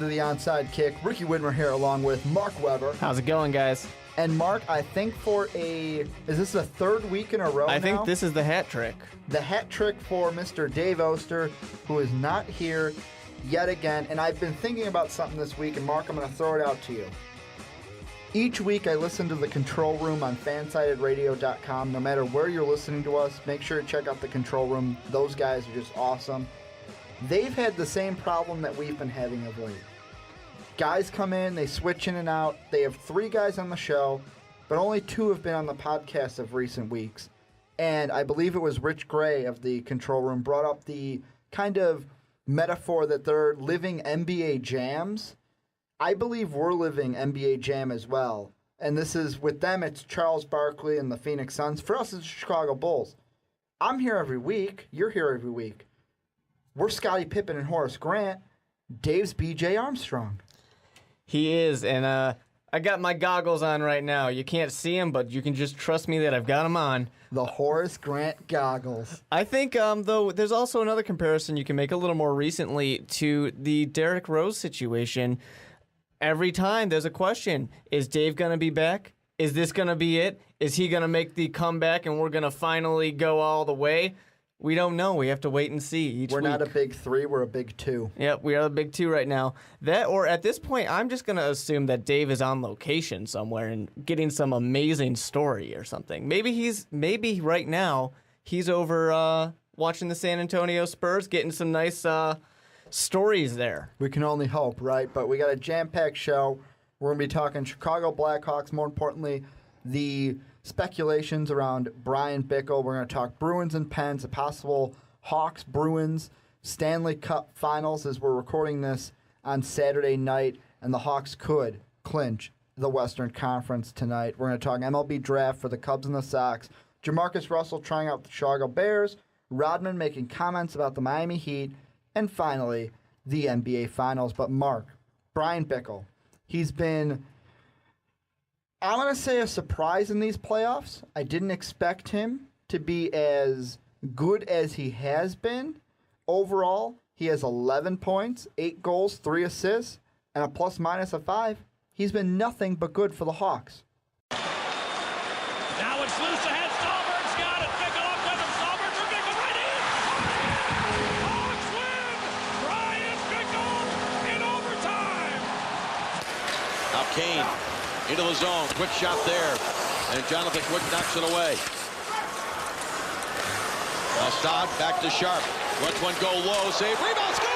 to the Onside Kick. Ricky Widmer here along with Mark Weber. How's it going, guys? And Mark, I think is this the third week in a row I think this is the hat trick. The hat trick for Mr. Dave Oster, who is not here yet again. And I've been thinking about something this week, and Mark, I'm going to throw it out to you. Each week I listen to the Control Room on fansidedradio.com. No matter where you're listening to us, make sure to check out the Control Room. Those guys are just awesome. They've had the same problem that we've been having of late. Guys come in, they switch in and out. They have 3 guys on the show, but only 2 have been on the podcast of recent weeks. And I believe it was Rich Gray of the Control Room brought up the kind of metaphor that they're living NBA jams. I believe we're living NBA jam as well. And this is, with them, it's Charles Barkley and the Phoenix Suns. For us, it's the Chicago Bulls. I'm here every week. You're here every week. We're Scottie Pippen and Horace Grant. Dave's B.J. Armstrong. He is, and I got my goggles on right now. You can't see them, but you can just trust me that I've got them on. The Horace Grant goggles. I think, though, there's also another comparison you can make a little more recently to the Derrick Rose situation. Every time there's a question, is Dave going to be back? Is this going to be it? Is he going to make the comeback and we're going to finally go all the way? We don't know. We have to wait and see each week. We're not a big 3, we're a big 2. Yep, we are a big 2 right now. That, or at this point, I'm just going to assume that Dave is on location somewhere and getting some amazing story or something. Maybe right now he's over watching the San Antonio Spurs, getting some nice stories there. We can only hope, right? But we got a jam-packed show. We're going to be talking Chicago Blackhawks, more importantly, the speculations around Bryan Bickell. We're going to talk Bruins and Pens, a possible Hawks-Bruins Stanley Cup Finals as we're recording this on Saturday night, and the Hawks could clinch the Western Conference tonight. We're going to talk MLB draft for the Cubs and the Sox, JaMarcus Russell trying out the Chicago Bears, Rodman making comments about the Miami Heat, and finally, the NBA Finals. But Mark, Bryan Bickell, he's been, I'm going to say, a surprise in these playoffs. I didn't expect him to be as good as he has been. Overall, he has 11 points, 8 goals, 3 assists, and a plus-minus of 5. He's been nothing but good for the Hawks. Now it's loose ahead. Stallberg's got it. Bickell up with him. Stallberg for Bickell right in. Hawks win. Bryan Bickell in overtime. Now Kane into the zone. Quick shot there. And Jonathan Quick knocks it away. Assad back to Sharp. Lets one go low. Save. Rebound. Score!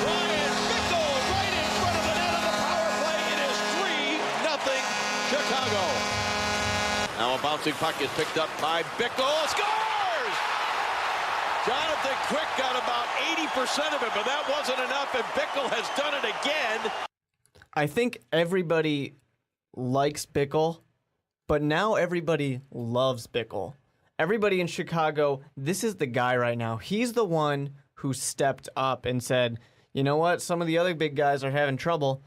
Bryan Bickell right in front of the net of the power play. It is 3-0 Chicago. Now a bouncing puck is picked up by Bickell. Scores! Jonathan Quick got about 80% of it, but that wasn't enough, and Bickell has done it again. I think everybody likes Bickell, but now everybody loves Bickell. Everybody in Chicago, this is the guy right now. He's the one who stepped up and said, you know what, some of the other big guys are having trouble.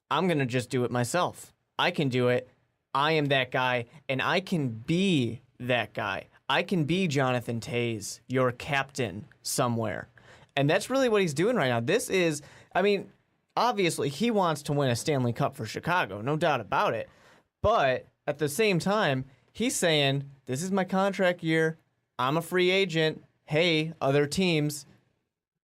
I'm going to just do it myself. I can do it. I am that guy, and I can be that guy. I can be Jonathan Toews, your captain somewhere. And that's really what he's doing right now. This is, obviously, he wants to win a Stanley Cup for Chicago, no doubt about it. But at the same time, he's saying, this is my contract year. I'm a free agent. Hey, other teams,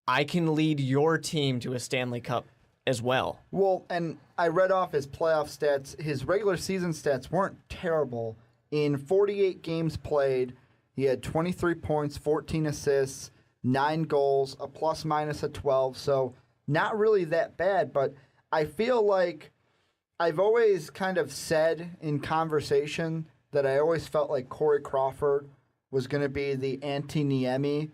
I can lead your team to a Stanley Cup as well. Well, and I read off his playoff stats. His regular season stats weren't terrible. In 48 games played, he had 23 points, 14 assists, 9 goals, a plus-minus of 12. So not really that bad, but I feel like I've always kind of said in conversation that I always felt like Corey Crawford was going to be the Antti Niemi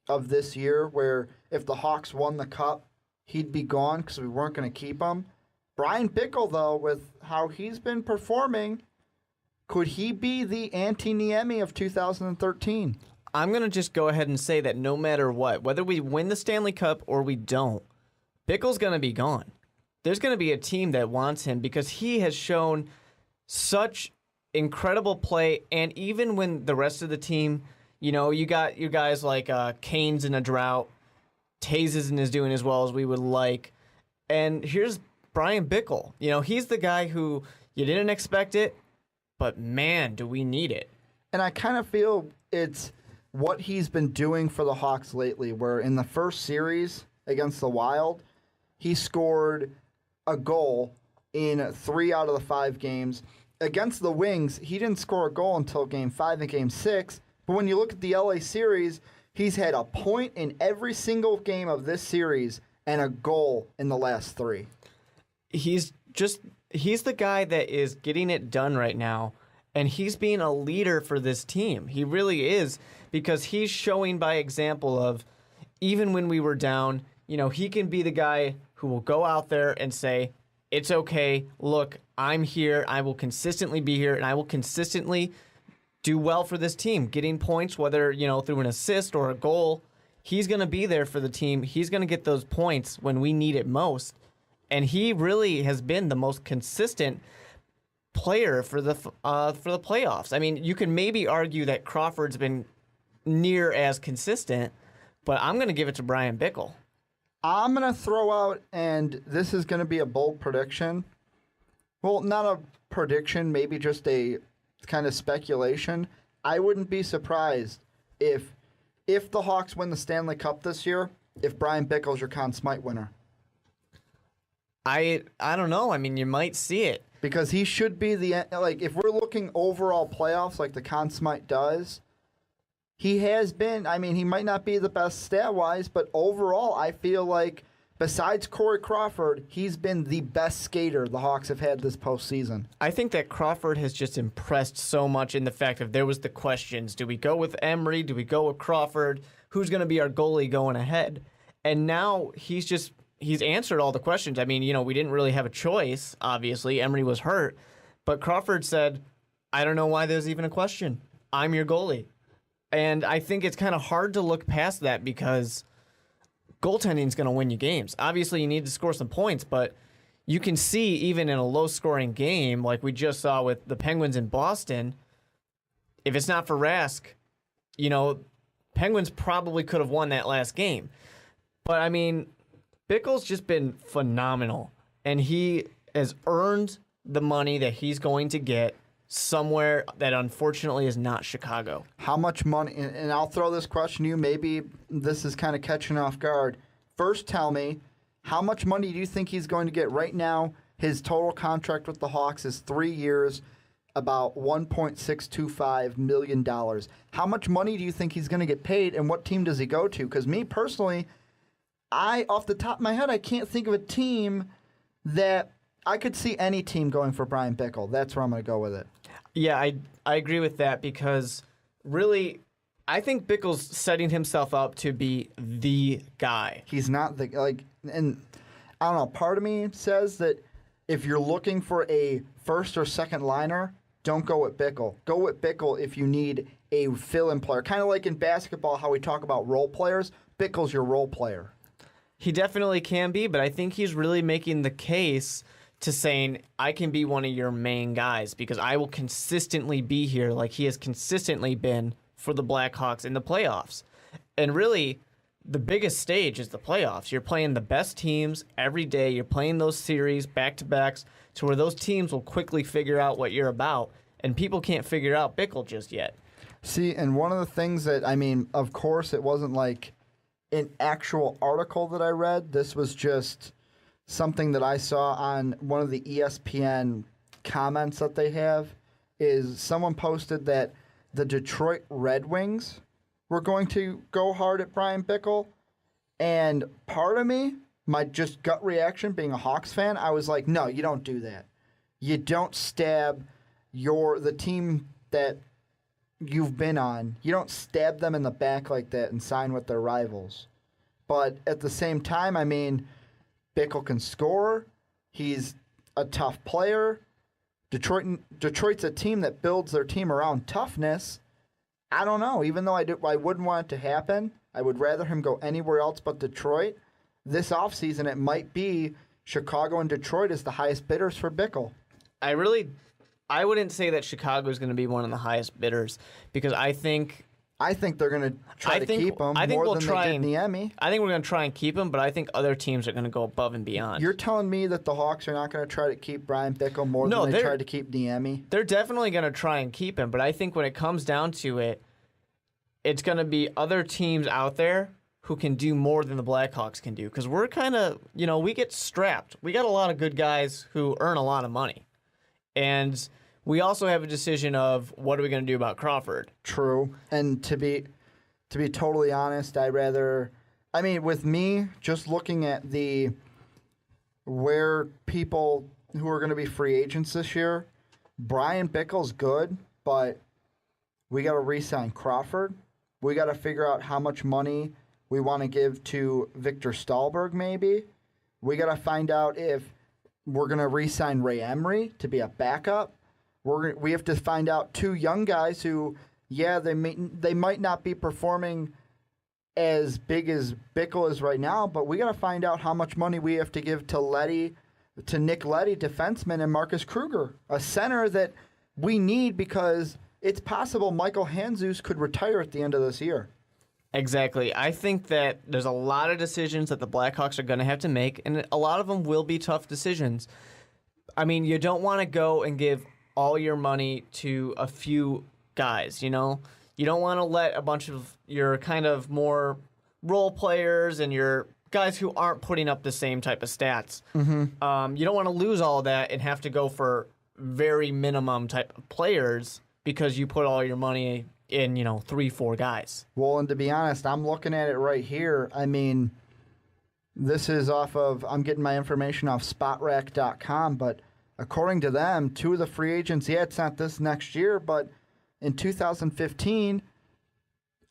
of this year, where if the Hawks won the Cup, he'd be gone because we weren't going to keep him. Bryan Bickell, though, with how he's been performing, could he be the Antti Niemi of 2013? I'm going to just go ahead and say that no matter what, whether we win the Stanley Cup or we don't, Bickell's going to be gone. There's going to be a team that wants him because he has shown such incredible play, and even when the rest of the team, you got your guys like Kane's in a drought, Taze isn't as doing as well as we would like. And here's Bryan Bickell. He's the guy who you didn't expect it, but man, do we need it. And I kind of feel it's what he's been doing for the Hawks lately, where in the first series against the Wild, he scored a goal in 3 out of the 5 games. Against the Wings, he didn't score a goal until Game 5 and Game 6. But when you look at the LA series, he's had a point in every single game of this series and a goal in the last 3. He's the guy that is getting it done right now, and he's being a leader for this team. He really is, because he's showing by example of, even when we were down, he can be the guy who will go out there and say, it's okay, look, I'm here, I will consistently be here, and I will consistently do well for this team, getting points, whether, through an assist or a goal. He's going to be there for the team. He's going to get those points when we need it most. And he really has been the most consistent player for the playoffs. I mean, you can maybe argue that Crawford's been near as consistent, but I'm going to give it to Bryan Bickell. I'm going to throw out, and this is going to be a bold prediction. Well, not a prediction, maybe just a kind of speculation. I wouldn't be surprised if the Hawks win the Stanley Cup this year, if Bryan Bickell's your Conn Smythe winner. I don't know. I mean, you might see it. Because he should be if we're looking overall playoffs like the Conn Smythe does, he has been, he might not be the best stat-wise, but overall I feel like besides Corey Crawford, he's been the best skater the Hawks have had this postseason. I think that Crawford has just impressed so much in the fact that there was the questions. Do we go with Emery? Do we go with Crawford? Who's going to be our goalie going ahead? And now he's answered all the questions. I mean, we didn't really have a choice, obviously. Emery was hurt. But Crawford said, I don't know why there's even a question. I'm your goalie. And I think it's kind of hard to look past that because goaltending is going to win you games. Obviously, you need to score some points, but you can see even in a low-scoring game like we just saw with the Penguins in Boston, if it's not for Rask, Penguins probably could have won that last game. But, Bickell's just been phenomenal, and he has earned the money that he's going to get somewhere that unfortunately is not Chicago. How much money, and I'll throw this question to you, maybe this is kind of catching off guard. First, tell me, how much money do you think he's going to get right now? His total contract with the Hawks is 3 years, about $1.625 million. How much money do you think he's going to get paid, and what team does he go to? Because me personally, off the top of my head, I can't think of a team that I could see any team going for Bryan Bickell. That's where I'm going to go with it. Yeah, I agree with that because really, I think Bickell's setting himself up to be the guy. He's not and I don't know, part of me says that if you're looking for a first or second liner, don't go with Bickell. Go with Bickell if you need a fill-in player. Kind of like in basketball, how we talk about role players. Bickell's your role player. He definitely can be, but I think he's really making the case to saying, I can be one of your main guys because I will consistently be here like he has consistently been for the Blackhawks in the playoffs. And really, the biggest stage is the playoffs. You're playing the best teams every day. You're playing those series back-to-backs to where those teams will quickly figure out what you're about, and people can't figure out Bickell just yet. See, and one of the things that, of course, it wasn't like an actual article that I read. This was just something that I saw on one of the ESPN comments that they have, is someone posted that the Detroit Red Wings were going to go hard at Bryan Bickell. And part of me, my just gut reaction, being a Hawks fan, I was like, no, you don't do that. You don't stab the team that you've been on. You don't stab them in the back like that and sign with their rivals. But at the same time, Bickell can score. He's a tough player. Detroit's a team that builds their team around toughness. I don't know. Even though I wouldn't want it to happen, I would rather him go anywhere else but Detroit. This offseason, it might be Chicago and Detroit as the highest bidders for Bickell. I wouldn't say that Chicago is going to be one of the highest bidders because I think I think they're going to try to keep him more than they did Niemi. I think we're going to try and keep him, but I think other teams are going to go above and beyond. You're telling me that the Hawks are not going to try to keep Bryan Bickell more than they tried to keep Niemi? They're definitely going to try and keep him, but I think when it comes down to it, it's going to be other teams out there who can do more than the Blackhawks can do. Because we're kind of, we get strapped. We got a lot of good guys who earn a lot of money. And we also have a decision of what are we going to do about Crawford. True. And to be totally honest, with me, just looking at where people who are going to be free agents this year, Bryan Bickell's good, but we got to re-sign Crawford. We got to figure out how much money we want to give to Victor Stahlberg, maybe. We got to find out if we're going to re-sign Ray Emery to be a backup. We have to find out two young guys who, they might not be performing as big as Bickell is right now, but we got to find out how much money we have to give to Nick Leddy, defenseman, and Marcus Kruger, a center that we need because it's possible Michael Handzus could retire at the end of this year. Exactly. I think that there's a lot of decisions that the Blackhawks are going to have to make, and a lot of them will be tough decisions. You don't want to go and give all your money to a few guys, You don't want to let a bunch of your kind of more role players and your guys who aren't putting up the same type of stats. Mm-hmm. You don't want to lose all of that and have to go for very minimum type of players because you put all your money in, 3-4 guys. Well, and to be honest, I'm looking at it right here. This is I'm getting my information off spotrac.com, but according to them, two of the free agents, it's not this next year, but in 2015,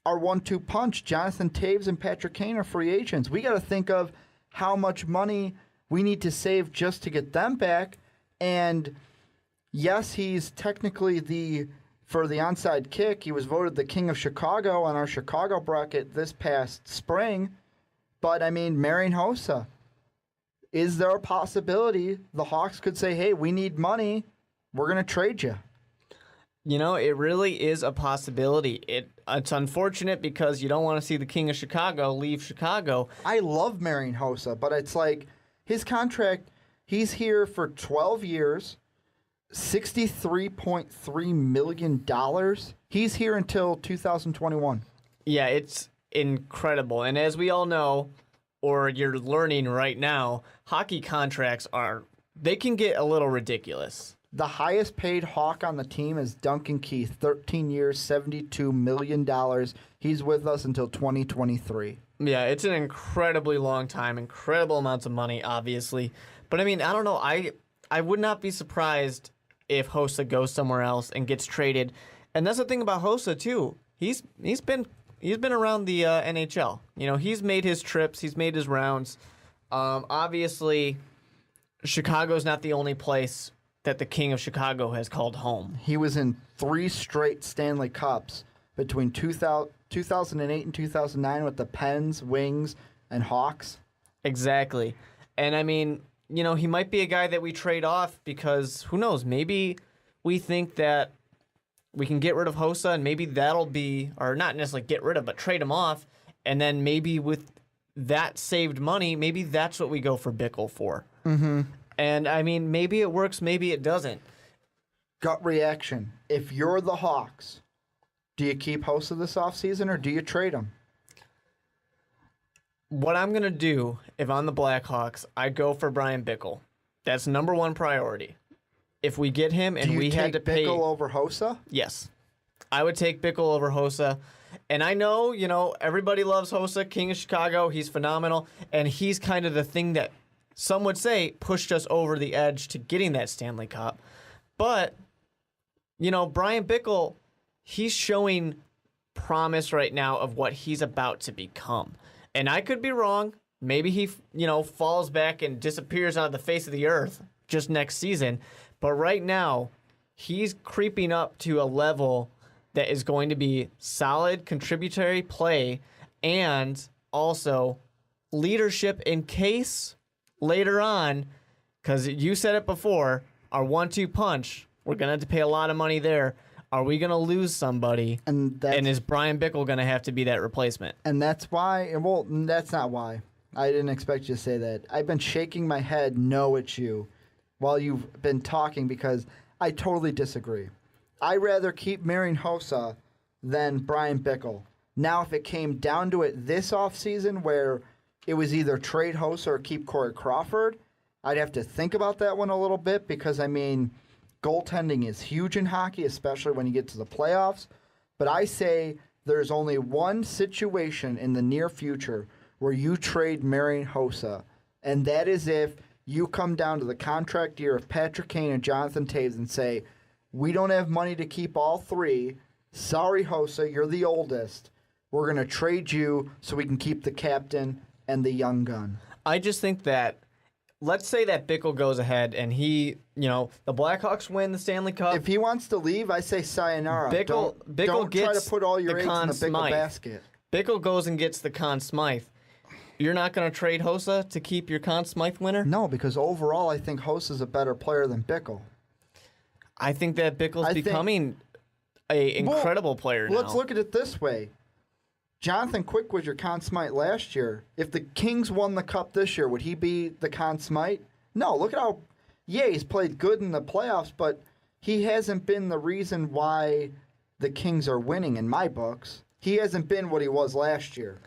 our 1-2 punch, Jonathan Taves and Patrick Kane are free agents. We got to think of how much money we need to save just to get them back. And yes, he's technically for the onside kick, he was voted the King of Chicago on our Chicago bracket this past spring. But, Marian Hossa, is there a possibility the Hawks could say, hey, we need money, we're going to trade you? It really is a possibility. It's unfortunate because you don't want to see the King of Chicago leave Chicago. I love Marian Hossa, but it's like his contract, he's here for 12 years, $63.3 million. He's here until 2021. Yeah, it's incredible. And as we all know, or you're learning right now, hockey contracts they can get a little ridiculous. The highest paid Hawk on the team is Duncan Keith, 13 years, $72 million. He's with us until 2023. Yeah, it's an incredibly long time, incredible amounts of money, obviously. But, I don't know. I would not be surprised if Hossa goes somewhere else and gets traded. And that's the thing about Hossa, too. He's been around the NHL. He's made his trips. He's made his rounds. Obviously, Chicago's not the only place that the King of Chicago has called home. He was in 3 straight Stanley Cups between 2008 and 2009 with the Pens, Wings, and Hawks. Exactly. And, he might be a guy that we trade off because, who knows, maybe we think that we can get rid of Hossa and maybe that'll be, or not necessarily get rid of, but trade him off. And then maybe with that saved money, maybe that's what we go for Bickell for. Mm-hmm. And, maybe it works, maybe it doesn't. Gut reaction. If you're the Hawks, do you keep Hossa this offseason or do you trade him? What I'm going to do, if I'm the Blackhawks, I go for Bryan Bickell. That's number one priority. If we get him and we had to pay... Do you take Bickell over Hossa? Yes. I would take Bickell over Hossa. And I know, everybody loves Hossa, King of Chicago. He's phenomenal. And he's kind of the thing that some would say pushed us over the edge to getting that Stanley Cup. But, Bryan Bickell, he's showing promise right now of what he's about to become. And I could be wrong. Maybe he, falls back and disappears out of the face of the earth just next season. But right now, he's creeping up to a level that is going to be solid contributory play and also leadership in case later on, because you said it before, our 1-2 punch, we're going to have to pay a lot of money there. Are we going to lose somebody? And is Bryan Bickell going to have to be that replacement? And that's why, well, that's not why. I didn't expect you to say that. I've been shaking my head, no, it's you, while you've been talking because I totally disagree. I'd rather keep Marian Hossa than Bryan Bickell. Now, if it came down to it this offseason where it was either trade Hossa or keep Corey Crawford, I'd have to think about that one a little bit because, I mean, goaltending is huge in hockey, especially when you get to the playoffs. But I say there's only one situation in the near future where you trade Marian Hossa, and that is if you come down to the contract year of Patrick Kane and Jonathan Toews and say, we don't have money to keep all three. Sorry, Hossa, you're the oldest. We're going to trade you so we can keep the captain and the young gun. I just think that, let's say that Bickell goes ahead and the Blackhawks win the Stanley Cup. If he wants to leave, I say sayonara. Bickell don't try gets to put all your the eggs in Conn the Bickell Smythe. basket. Bickell goes and gets the Conn Smythe. You're not going to trade Hossa to keep your Conn Smythe winner? No, because overall I think Hossa's a better player than Bickell. I think that Bickell's becoming an incredible player now. Let's look at it this way. Jonathan Quick was your Conn Smythe last year. If the Kings won the Cup this year, would he be the Conn Smythe? No, look at how... Yeah, he's played good in the playoffs, but he hasn't been the reason why the Kings are winning in my books. He hasn't been what he was last year.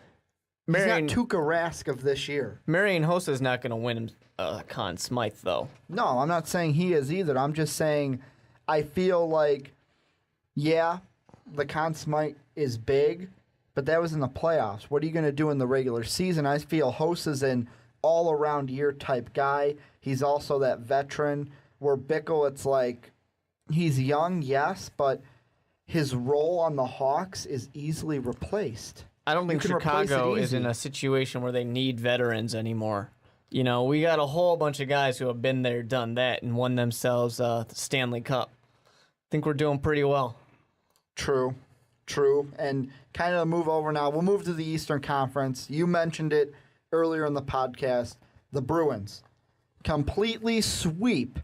He's not Tuukka Rask of this year. Marian Hossa's not going to win Conn Smythe, though. No, I'm not saying he is either. I'm just saying I feel like, yeah, the Conn Smythe is big, but that was in the playoffs. What are you going to do in the regular season? I feel Hossa's an all-around year type guy. He's also that veteran where Bickell, it's like he's young, yes, but his role on the Hawks is easily replaced. I don't think Chicago is in a situation where they need veterans anymore. You know, we got a whole bunch of guys who have been there, done that, and won themselves the Stanley Cup. I think we're doing pretty well. True. And kind of move over now. We'll move to the Eastern Conference. You mentioned it earlier in the podcast. The Bruins completely sweep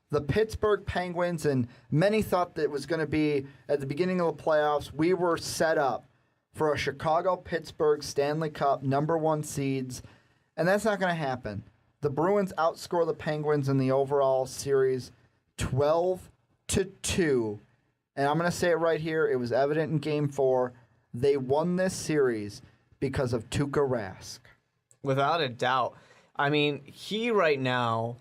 the Pittsburgh Penguins, and many thought that it was going to be at the beginning of the playoffs. We were set up for a Chicago-Pittsburgh Stanley Cup #1 seeds, and that's not going to happen. The Bruins outscore the Penguins in the overall series 12-2. And I'm going to say it right here. It was evident in Game 4. They won this series because of Tuukka Rask. Without a doubt. I mean, he right now,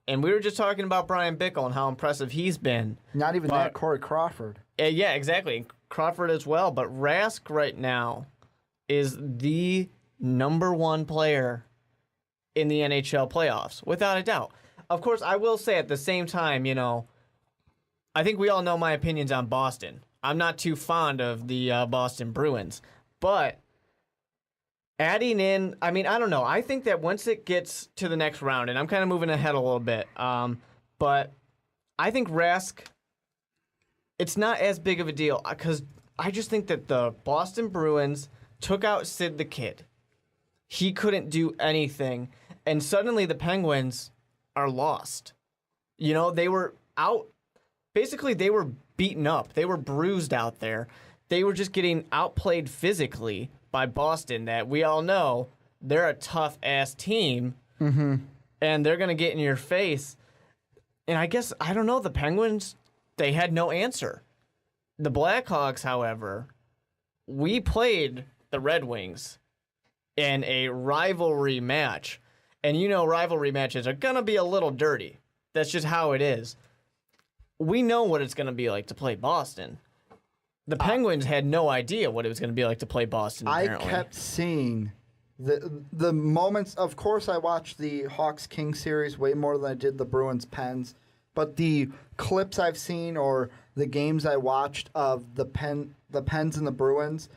and we were just talking about Bryan Bickell and how impressive he's been. Not even that, Corey Crawford. Yeah, exactly. Crawford as well. But Rask right now is the #1 player in the NHL playoffs, without a doubt. Of course, I will say at the same time, I think we all know my opinions on Boston. I'm not too fond of the Boston Bruins. But adding in, I mean, I don't know. I think that once it gets to the next round, and I'm kind of moving ahead a little bit, but I think Rask, it's not as big of a deal because I just think that the Boston Bruins took out Sid the Kid. He couldn't do anything, and suddenly the Penguins are lost. They were out. Basically, they were beaten up. They were bruised out there. They were just getting outplayed physically by Boston, that we all know they're a tough-ass team, and they're going to get in your face. And I guess, I don't know, the Penguins, they had no answer. The Blackhawks, however, we played the Red Wings in a rivalry match. And rivalry matches are going to be a little dirty. That's just how it is. We know what it's going to be like to play Boston. The Penguins had no idea what it was going to be like to play Boston, apparently. I kept seeing the moments. Of course, I watched the Hawks-Kings series way more than I did the Bruins-Pens. But the clips I've seen or the games I watched of the Pens and the Bruins,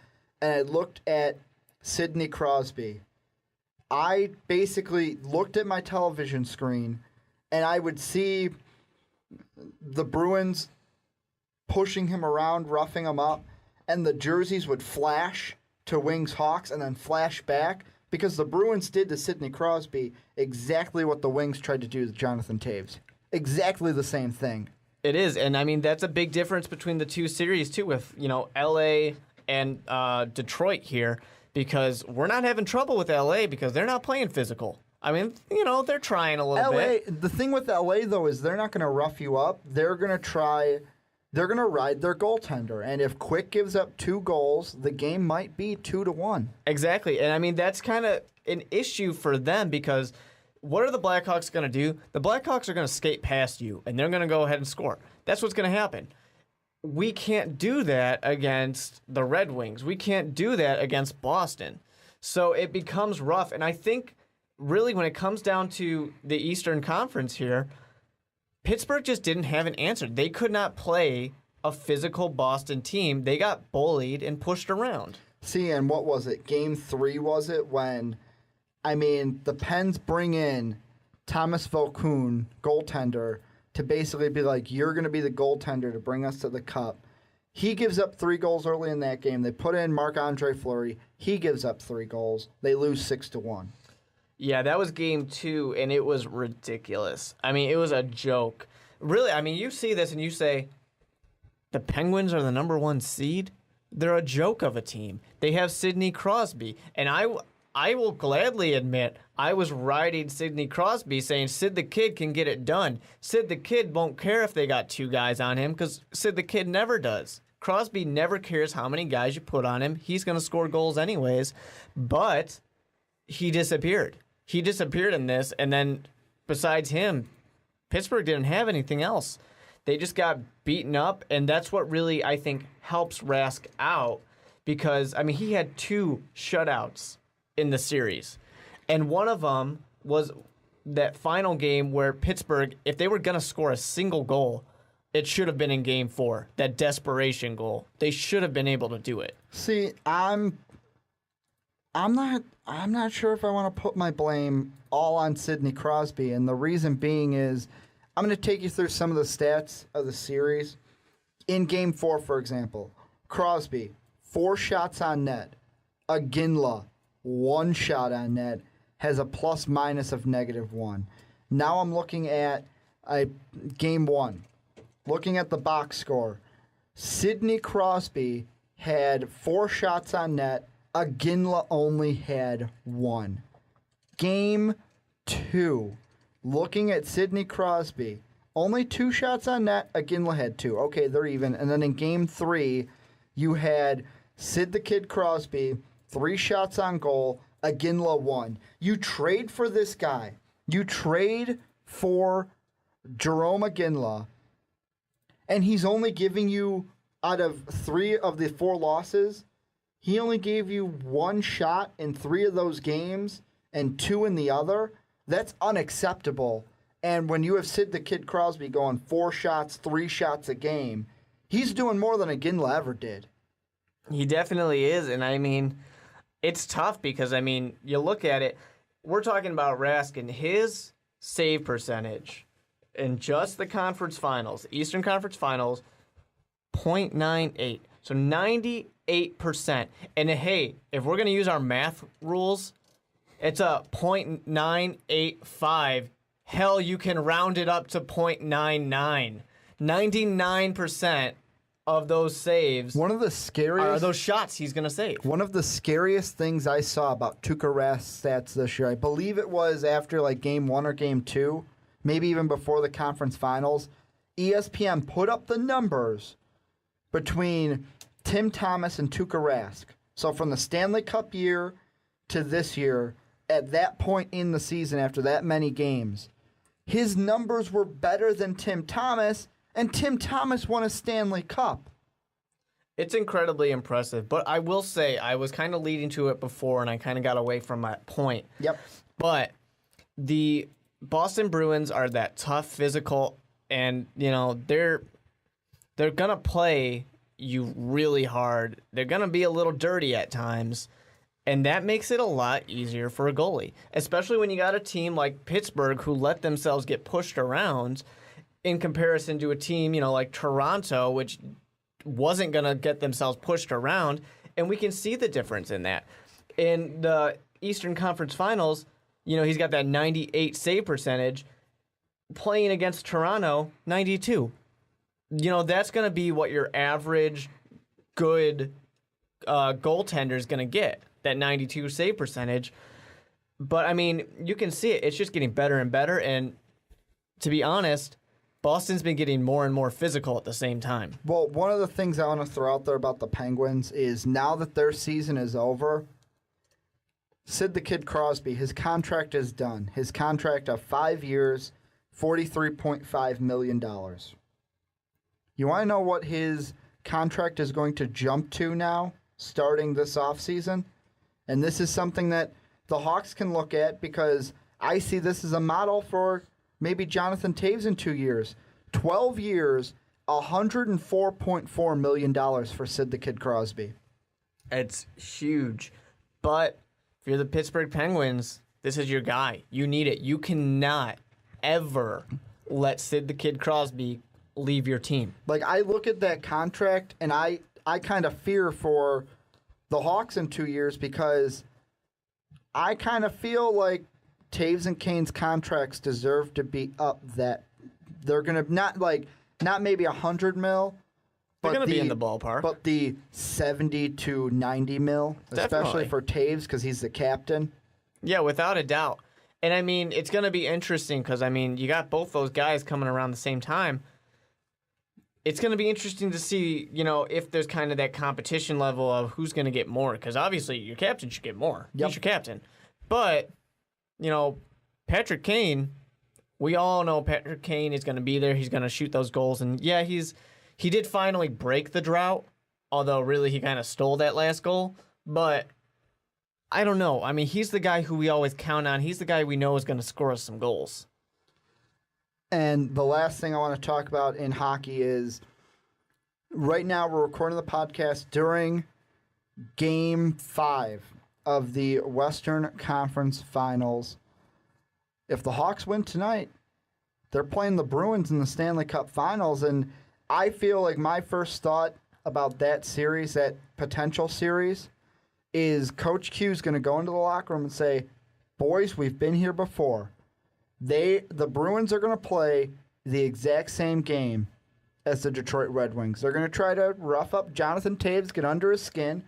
and I looked at Sidney Crosby, I basically looked at my television screen, and I would see the Bruins pushing him around, roughing him up, and the jerseys would flash to Wings Hawks and then flash back because the Bruins did to Sidney Crosby exactly what the Wings tried to do to Jonathan Toews. Exactly the same thing. It is, and I mean that's a big difference between the two series too, with LA and Detroit here, because we're not having trouble with LA because they're not playing physical. I mean, they're trying a little bit. The thing with LA though is they're not going to rough you up. They're going to ride their goaltender, and if Quick gives up 2 goals, the game might be 2-1. Exactly, and I mean that's kind of an issue for them because. What are the Blackhawks going to do? The Blackhawks are going to skate past you, and they're going to go ahead and score. That's what's going to happen. We can't do that against the Red Wings. We can't do that against Boston. So it becomes rough. And I think, really, when it comes down to the Eastern Conference here, Pittsburgh just didn't have an answer. They could not play a physical Boston team. They got bullied and pushed around. See, and what was it? Game 3, was it, when... I mean, the Pens bring in Thomas Vokoun, goaltender, to basically be like, you're going to be the goaltender to bring us to the Cup. He gives up 3 goals early in that game. They put in Marc-Andre Fleury. He gives up 3 goals. They lose 6-1. Yeah, that was game 2, and it was ridiculous. I mean, it was a joke. Really, I mean, you see this and you say, the Penguins are the number 1 seed? They're a joke of a team. They have Sidney Crosby, and I will gladly admit I was riding Sidney Crosby saying Sid the Kid can get it done. Sid the Kid won't care if they got 2 guys on him because Sid the Kid never does. Crosby never cares how many guys you put on him. He's going to score goals anyways. But he disappeared. He disappeared in this, and then besides him, Pittsburgh didn't have anything else. They just got beaten up, and that's what really, I think, helps Rask out because, I mean, he had 2 shutouts in the series. And one of them was that final game where Pittsburgh, if they were going to score a single goal, it should have been in Game 4, that desperation goal. They should have been able to do it. See, I'm not sure if I want to put my blame all on Sidney Crosby, and the reason being is I'm going to take you through some of the stats of the series. In Game 4, for example, Crosby, 4 shots on net. Iginla, 1 shot on net, has a plus-minus of -1. Now I'm looking at Game 1. Looking at the box score, Sidney Crosby had 4 shots on net. Iginla only had 1. Game 2, looking at Sidney Crosby, only 2 shots on net. Iginla had 2. Okay, they're even. And then in Game 3, you had Sid the Kid Crosby, 3 shots on goal. Iginla 1. You trade for this guy. You trade for Jerome Iginla, and he's only giving you, out of 3 of the 4 losses, he only gave you 1 shot in 3 of those games and 2 in the other. That's unacceptable. And when you have Sid the Kid Crosby going 4 shots, 3 shots a game, he's doing more than Iginla ever did. He definitely is, and I mean, it's tough because, I mean, you look at it, we're talking about Rask and his save percentage in just the conference finals, Eastern Conference Finals, .98. So 98%. And hey, if we're going to use our math rules, it's a .985. Hell, you can round it up to .99. 99% of those saves One of the scariest are those shots he's going to save. One of the scariest things I saw about Tuukka Rask's stats this year, I believe it was after like Game 1 or Game 2, maybe even before the conference finals, ESPN put up the numbers between Tim Thomas and Tuukka Rask. So from the Stanley Cup year to this year, at that point in the season after that many games, his numbers were better than Tim Thomas, and Tim Thomas won a Stanley Cup. It's incredibly impressive, but I will say I was kind of leading to it before, and I kind of got away from that point. Yep. But the Boston Bruins are that tough, physical, and they're gonna play you really hard. They're gonna be a little dirty at times, and that makes it a lot easier for a goalie, especially when you got a team like Pittsburgh who let themselves get pushed around in comparison to a team, like Toronto, which wasn't going to get themselves pushed around, and we can see the difference in that. In the Eastern Conference Finals, he's got that 98 save percentage. Playing against Toronto, 92. that's going to be what your average good goaltender is going to get, that 92 save percentage. But, I mean, you can see it. It's just getting better and better. And to be honest, Boston's been getting more and more physical at the same time. Well, one of the things I want to throw out there about the Penguins is now that their season is over, Sid the Kid Crosby, his contract is done. His contract of 5 years, $43.5 million. You want to know what his contract is going to jump to now, starting this offseason? And this is something that the Hawks can look at because I see this as a model for maybe Jonathan Toews in 2 years. 12 years, $104.4 million for Sid the Kid Crosby. It's huge. But if you're the Pittsburgh Penguins, this is your guy. You need it. You cannot ever let Sid the Kid Crosby leave your team. Like, I look at that contract, and I kind of fear for the Hawks in 2 years because I kind of feel like Toews and Kane's contracts deserve to be up that they're going to not maybe $100 million. They're going to be in the ballpark. But the 70 to 90 mil, especially for Toews because he's the captain. Yeah, without a doubt. And, I mean, it's going to be interesting because, I mean, you got both those guys coming around the same time. It's going to be interesting to see, if there's kind of that competition level of who's going to get more. Because, obviously, your captain should get more. Yep. He's your captain. But, Patrick Kane, we all know Patrick Kane is going to be there. He's going to shoot those goals. And, yeah, he did finally break the drought, although really he kind of stole that last goal. But I don't know. I mean, he's the guy who we always count on. He's the guy we know is going to score us some goals. And the last thing I want to talk about in hockey is right now we're recording the podcast during Game 5 of the Western Conference Finals. If the Hawks win tonight, they're playing the Bruins in the Stanley Cup Finals, and I feel like my first thought about that series, that potential series, is Coach Q is going to go into the locker room and say, boys, we've been here before. The Bruins are going to play the exact same game as the Detroit Red Wings. They're going to try to rough up Jonathan Toews, get under his skin,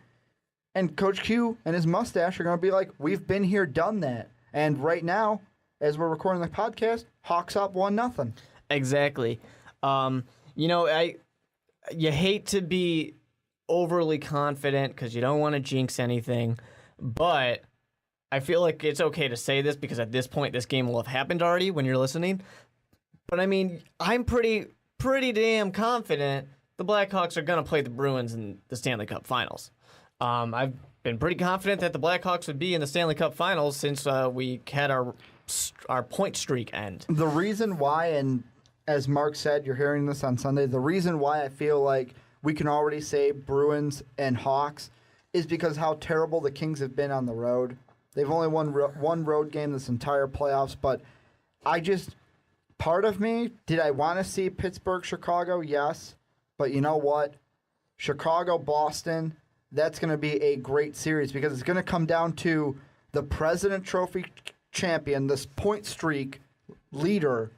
and Coach Q and his mustache are going to be like, we've been here, done that. And right now, as we're recording the podcast, Hawks up 1-0. Exactly. You hate to be overly confident because you don't want to jinx anything, but I feel like it's okay to say this because at this point this game will have happened already when you're listening. But I mean, I'm pretty damn confident the Blackhawks are going to play the Bruins in the Stanley Cup Finals. I've been pretty confident that the Blackhawks would be in the Stanley Cup Finals since we had our point streak end. The reason why, and as Mark said, you're hearing this on Sunday, the reason why I feel like we can already say Bruins and Hawks is because how terrible the Kings have been on the road. They've only won one road game this entire playoffs, but part of me, did I want to see Pittsburgh, Chicago? Yes. But you know what? Chicago, Boston, that's going to be a great series because it's going to come down to the President Trophy champion, this point streak leader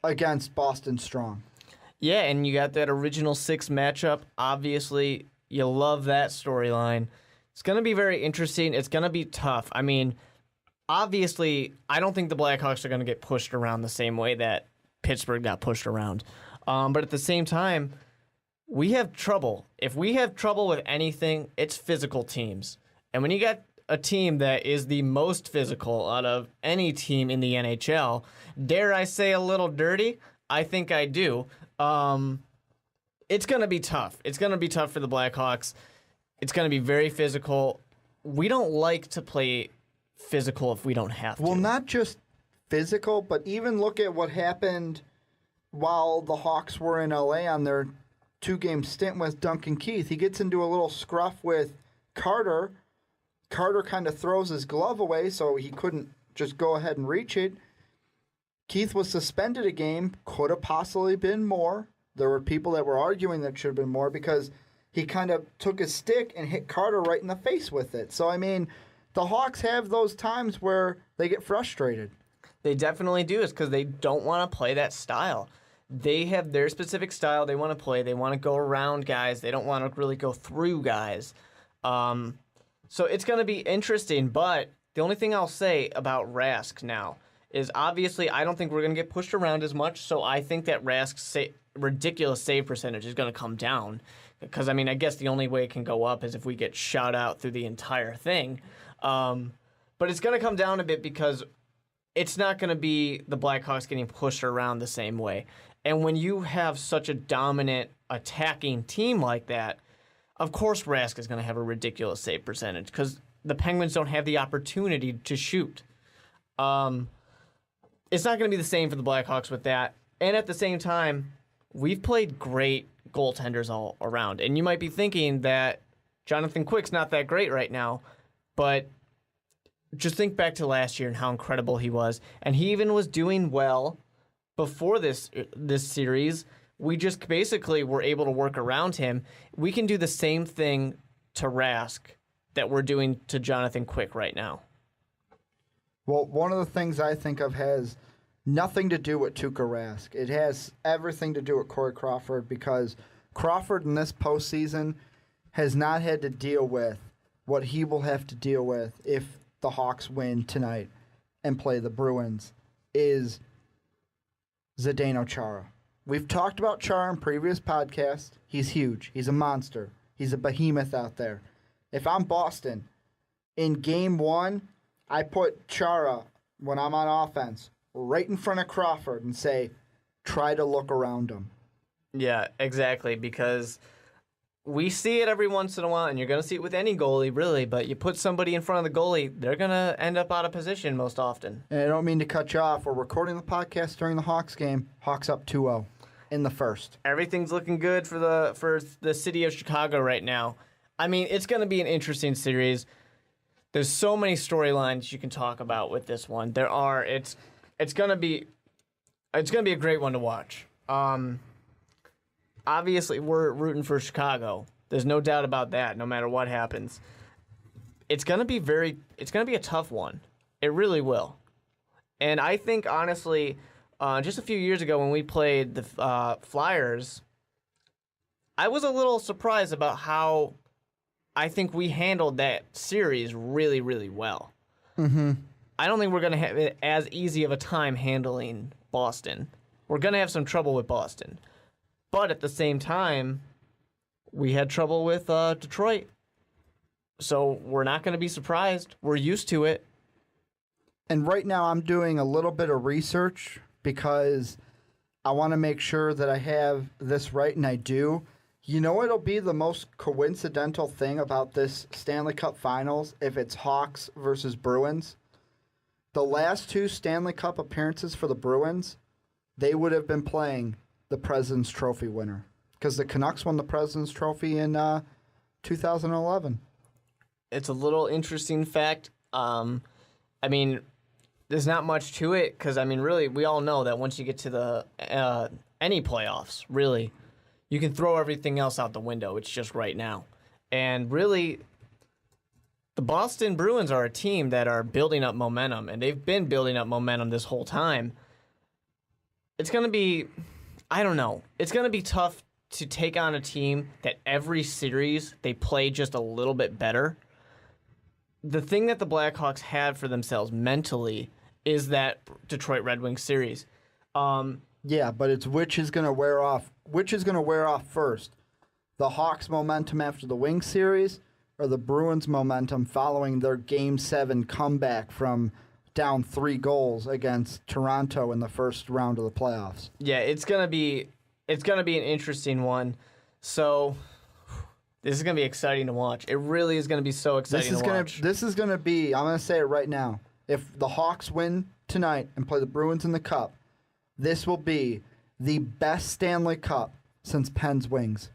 against Boston Strong. Yeah, and you got that original 6 matchup. Obviously, you love that storyline. It's going to be very interesting. It's going to be tough. I mean, obviously, I don't think the Blackhawks are going to get pushed around the same way that Pittsburgh got pushed around. But at the same time, we have trouble. If we have trouble with anything, it's physical teams. And when you got a team that is the most physical out of any team in the NHL, dare I say a little dirty? I think I do. It's going to be tough. It's going to be tough for the Blackhawks. It's going to be very physical. We don't like to play physical if we don't have to. Well, not just physical, but even look at what happened while the Hawks were in LA on their 2-game stint with Duncan Keith. He gets into a little scruff with Carter. Carter kind of throws his glove away so he couldn't just go ahead and reach it. Keith was suspended a game. Could have possibly been more. There were people that were arguing that should have been more because he kind of took his stick and hit Carter right in the face with it. So, I mean, the Hawks have those times where they get frustrated. They definitely do. It's because they don't want to play that style. They have their specific style they want to play. They want to go around guys. They don't want to really go through guys. So it's going to be interesting, but the only thing I'll say about Rask now is obviously I don't think we're going to get pushed around as much, so I think that Rask's ridiculous save percentage is going to come down. Because, I mean, I guess the only way it can go up is if we get shot out through the entire thing. But it's going to come down a bit because it's not going to be the Blackhawks getting pushed around the same way. And when you have such a dominant attacking team like that, of course Rask is going to have a ridiculous save percentage because the Penguins don't have the opportunity to shoot. It's not going to be the same for the Blackhawks with that. And at the same time, we've played great goaltenders all around. And you might be thinking that Jonathan Quick's not that great right now, but just think back to last year and how incredible he was. And he even was doing well before this series. We just basically were able to work around him. We can do the same thing to Rask that we're doing to Jonathan Quick right now. Well, one of the things I think of has nothing to do with Tuukka Rask. It has everything to do with Corey Crawford because Crawford in this postseason has not had to deal with what he will have to deal with if the Hawks win tonight and play the Bruins is Zdeno Chara. We've talked about Chara in previous podcasts. He's huge. He's a monster. He's a behemoth out there. If I'm Boston, in game one, I put Chara, when I'm on offense, right in front of Crawford and say, try to look around him. Yeah, exactly, because we see it every once in a while, and you're going to see it with any goalie, really, but you put somebody in front of the goalie, they're going to end up out of position most often. And I don't mean to cut you off. We're recording the podcast during the Hawks game. Hawks up 2-0 in the first. Everything's looking good for the city of Chicago right now. I mean, it's going to be an interesting series. There's so many storylines you can talk about with this one. There are. It's going to be a great one to watch. Obviously, we're rooting for Chicago. There's no doubt about that. No matter what happens, it's going to be a tough one. It really will. And I think honestly, just a few years ago when we played the Flyers, I was a little surprised about how I think we handled that series really, really well. Mm-hmm. I don't think we're going to have it as easy of a time handling Boston. We're going to have some trouble with Boston. But at the same time, we had trouble with Detroit. So we're not going to be surprised. We're used to it. And right now I'm doing a little bit of research because I want to make sure that I have this right, and I do. You know what'll be the most coincidental thing about this Stanley Cup Finals if it's Hawks versus Bruins? The last two Stanley Cup appearances for the Bruins, they would have been playing the President's Trophy winner because the Canucks won the President's Trophy in 2011. It's a little interesting fact. I mean, there's not much to it because, I mean, really, we all know that once you get to the any playoffs, really, you can throw everything else out the window. It's just right now. And really, the Boston Bruins are a team that are building up momentum, and they've been building up momentum this whole time. It's going to be, I don't know, it's going to be tough to take on a team that every series they play just a little bit better. The thing that the Blackhawks had for themselves mentally is that Detroit Red Wings series. Yeah, but it's which is going to wear off. Which is going to wear off first? The Hawks' momentum after the Wings series or the Bruins' momentum following their Game 7 comeback from down 3 goals against Toronto in the first round of the playoffs? Yeah, it's going to be an interesting one. So this is going to be exciting to watch. It really is going to be so exciting to watch. This is going to be, I'm going to say it right now, if the Hawks win tonight and play the Bruins in the Cup, this will be the best Stanley Cup since Penn's Wings.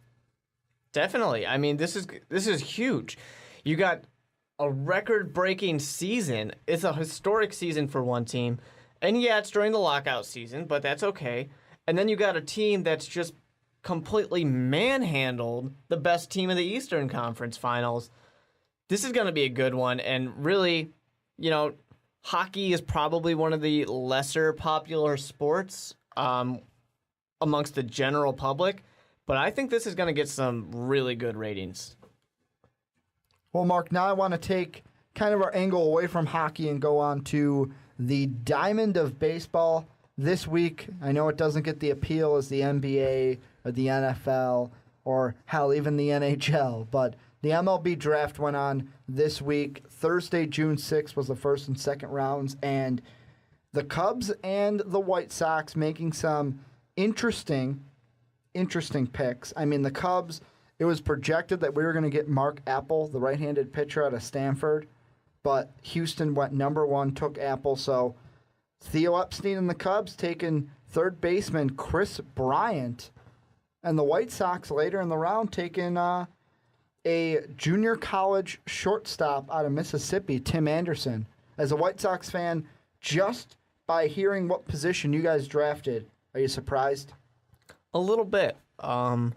Definitely. I mean, this is huge. You got a record-breaking season. It's a historic season for one team. And yeah, it's during the lockout season, but that's okay. And then you got a team that's just completely manhandled the best team of the Eastern Conference Finals. This is going to be a good one. And really, you know, hockey is probably one of the lesser popular sports. amongst the general public, but I think this is going to get some really good ratings. Well, Mark, now I want to take kind of our angle away from hockey and go on to the diamond of baseball this week. I know it doesn't get the appeal as the NBA or the NFL or, hell, even the NHL, but the MLB draft went on this week. Thursday, June 6th was the first and second rounds, and the Cubs and the White Sox making some interesting picks. I mean, the Cubs, it was projected that we were going to get Mark Apple, the right-handed pitcher out of Stanford, but Houston went number one, took Apple. So Theo Epstein and the Cubs taking third baseman Chris Bryant, and the White Sox later in the round taking a junior college shortstop out of Mississippi, Tim Anderson. As a White Sox fan, just by hearing what position you guys drafted, are you surprised? A little bit. It's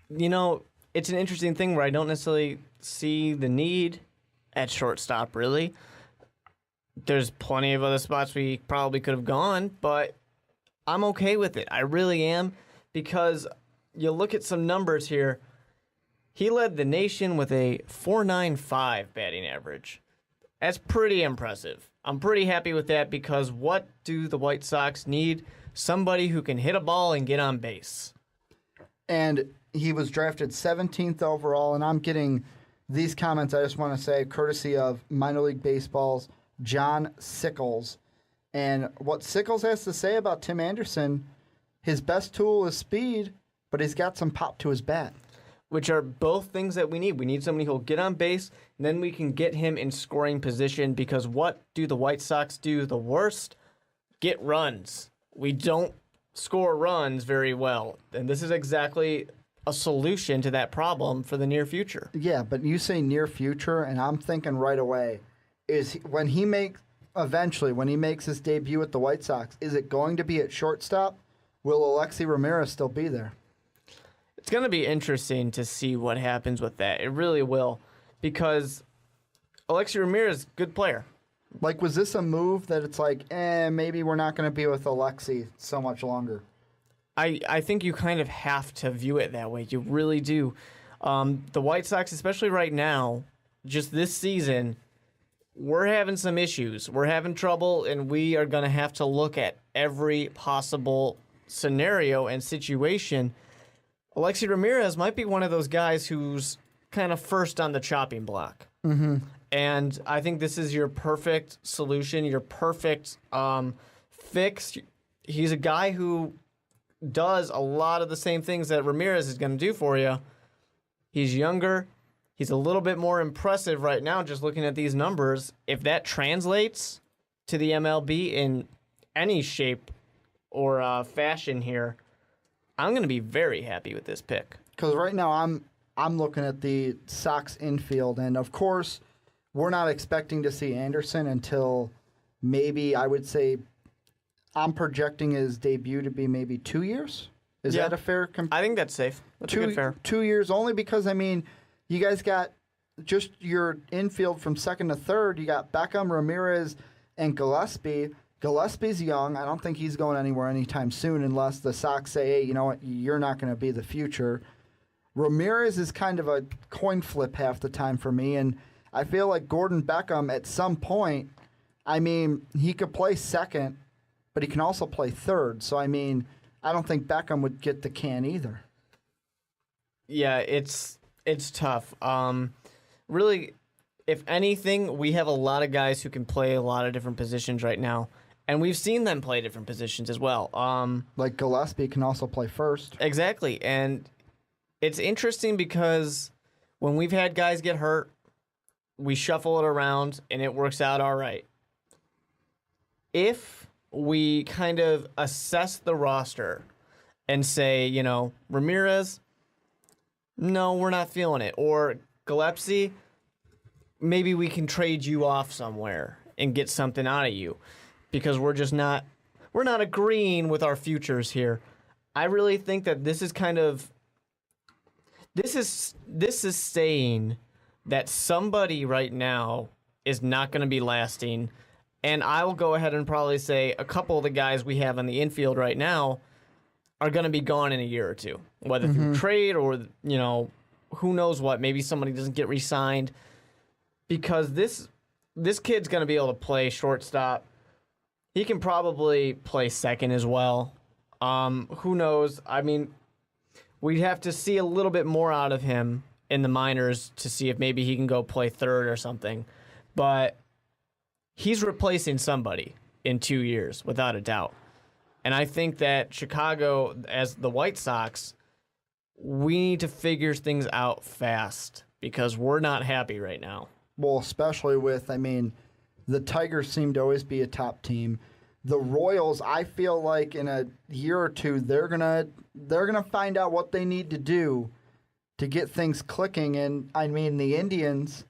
an interesting thing where I don't necessarily see the need at shortstop, really. There's plenty of other spots we probably could have gone, but I'm okay with it. I really am, because you look at some numbers here. He led the nation with a .495 batting average. That's pretty impressive. I'm pretty happy with that, because what do the White Sox need? Somebody who can hit a ball and get on base. And he was drafted 17th overall, and I'm getting these comments, I just want to say, courtesy of Minor League Baseball's John Sickles. And what Sickles has to say about Tim Anderson, his best tool is speed, but he's got some pop to his bat. Which are both things that we need. We need somebody who'll get on base, and then we can get him in scoring position, because what do the White Sox do the worst? Get runs. We don't score runs very well, and this is exactly a solution to that problem for the near future. Yeah, but you say near future, and I'm thinking right away, when he makes his debut at the White Sox, is it going to be at shortstop? Will Alexi Ramirez still be there? It's going to be interesting to see what happens with that. It really will, because Alexi Ramirez, good player. Like, was this a move that it's like, maybe we're not going to be with Alexi so much longer? I think you kind of have to view it that way. You really do. The White Sox, especially right now, just this season, we're having some issues. We're having trouble, and we are going to have to look at every possible scenario and situation. Alexi Ramirez might be one of those guys who's kind of first on the chopping block. Mm-hmm. And I think this is your perfect solution, your perfect fix. He's a guy who does a lot of the same things that Ramirez is going to do for you. He's younger. He's a little bit more impressive right now just looking at these numbers. If that translates to the MLB in any shape or fashion here, I'm going to be very happy with this pick. Because right now I'm looking at the Sox infield, and of course we're not expecting to see Anderson until maybe, I would say, I'm projecting his debut to be maybe 2 years. Is that a fair I think that's safe. That's a good fair. 2 years, only because, I mean, you guys got just your infield from second to third. You got Beckham, Ramirez, and Gillespie. Gillespie's young. I don't think he's going anywhere anytime soon unless the Sox say, hey, you know what, you're not going to be the future. Ramirez is kind of a coin flip half the time for me, and I feel like Gordon Beckham at some point, I mean, he could play second, but he can also play third. So, I mean, I don't think Beckham would get the can either. Yeah, it's tough. Really, if anything, we have a lot of guys who can play a lot of different positions right now, and we've seen them play different positions as well. Like Gillespie can also play first. Exactly, and it's interesting because when we've had guys get hurt, we shuffle it around, and it works out all right. If we kind of assess the roster and say, you know, Ramirez, no, we're not feeling it. Or Gillespie, maybe we can trade you off somewhere and get something out of you because we're not agreeing with our futures here. I really think that this is kind of, this is saying that somebody right now is not going to be lasting. And I will go ahead and probably say a couple of the guys we have on the infield right now, are going to be gone in a year or two, whether through trade or, who knows what. Maybe somebody doesn't get re-signed because this kid's going to be able to play shortstop. He can probably play second as well. Who knows? I mean, we'd have to see a little bit more out of him in the minors to see if maybe he can go play third or something. But he's replacing somebody in 2 years, without a doubt. And I think that Chicago, as the White Sox, we need to figure things out fast because we're not happy right now. Well, especially with, the Tigers seem to always be a top team. The Royals, I feel like in a year or two, they're gonna find out what they need to do to get things clicking. And the Indians,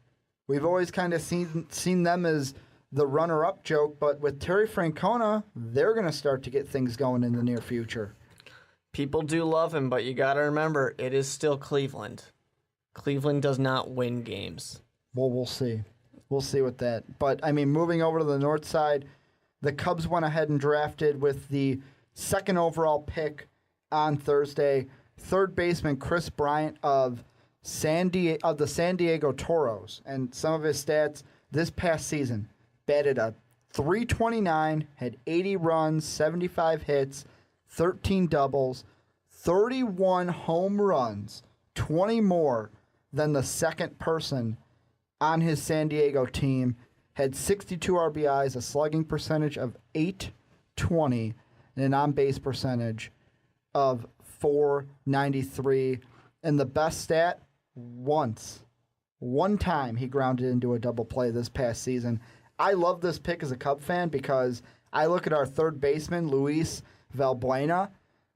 we've always kind of seen them as the runner-up joke, but with Terry Francona, they're going to start to get things going in the near future. People do love him, but you got to remember, it is still Cleveland. Cleveland does not win games. Well, we'll see. We'll see with that. But, moving over to the north side, the Cubs went ahead and drafted with the second overall pick on Thursday, third baseman Chris Bryant of the San Diego Toros. And some of his stats this past season: batted a .329, had 80 runs, 75 hits, 13 doubles, 31 home runs, 20 more than the second person on his San Diego team, had 62 RBIs, a slugging percentage of .820, and an on-base percentage of .493. And the best stat, one time he grounded into a double play this past season. I love this pick as a Cub fan because I look at our third baseman, Luis Valbuena,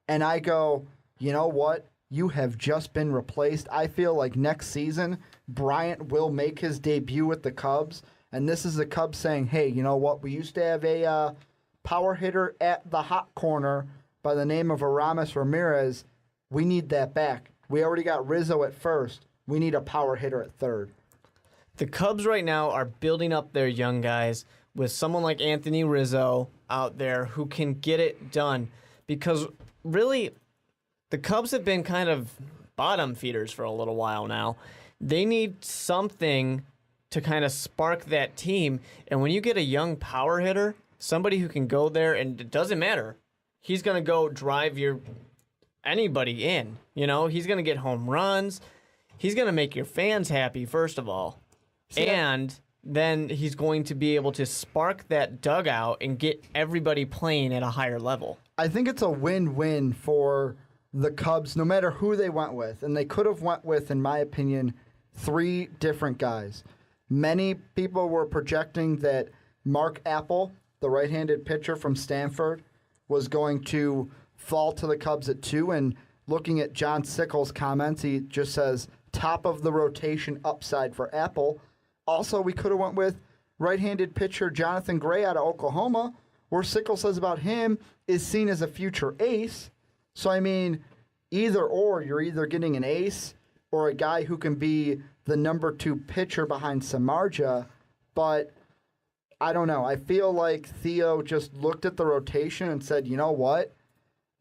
and I go, you know what? You have just been replaced. I feel like next season, Bryant will make his debut with the Cubs, and this is the Cubs saying, hey, you know what? We used to have a power hitter at the hot corner by the name of Aramis Ramirez. We need that back. We already got Rizzo at first. We need a power hitter at third. The Cubs right now are building up their young guys with someone like Anthony Rizzo out there who can get it done. Because really, the Cubs have been kind of bottom feeders for a little while now. They need something to kind of spark that team. And when you get a young power hitter, somebody who can go there, and it doesn't matter, he's going to go drive anybody in. He's going to get home runs. He's going to make your fans happy, first of all. And then he's going to be able to spark that dugout and get everybody playing at a higher level. I think it's a win-win for the Cubs, no matter who they went with. And they could have went with, in my opinion, 3 different guys. Many people were projecting that Mark Apple, the right-handed pitcher from Stanford, was going to fall to the Cubs at 2. And looking at John Sickles' comments, he just says, top of the rotation upside for Apple. Also, we could have went with right-handed pitcher Jonathan Gray out of Oklahoma, where Sickles says about him is seen as a future ace. So, either or, you're either getting an ace or a guy who can be the number 2 pitcher behind Samardzija. But I don't know. I feel like Theo just looked at the rotation and said, you know what?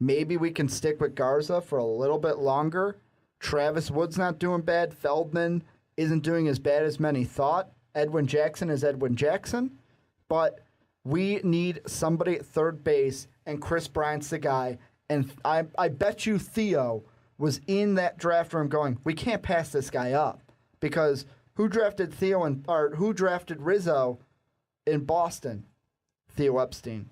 Maybe we can stick with Garza for a little bit longer. Travis Wood's not doing bad. Feldman isn't doing as bad as many thought. Edwin Jackson is Edwin Jackson. But we need somebody at third base, and Chris Bryant's the guy. And I bet you Theo was in that draft room going, we can't pass this guy up. Because who drafted who drafted Rizzo in Boston? Theo Epstein.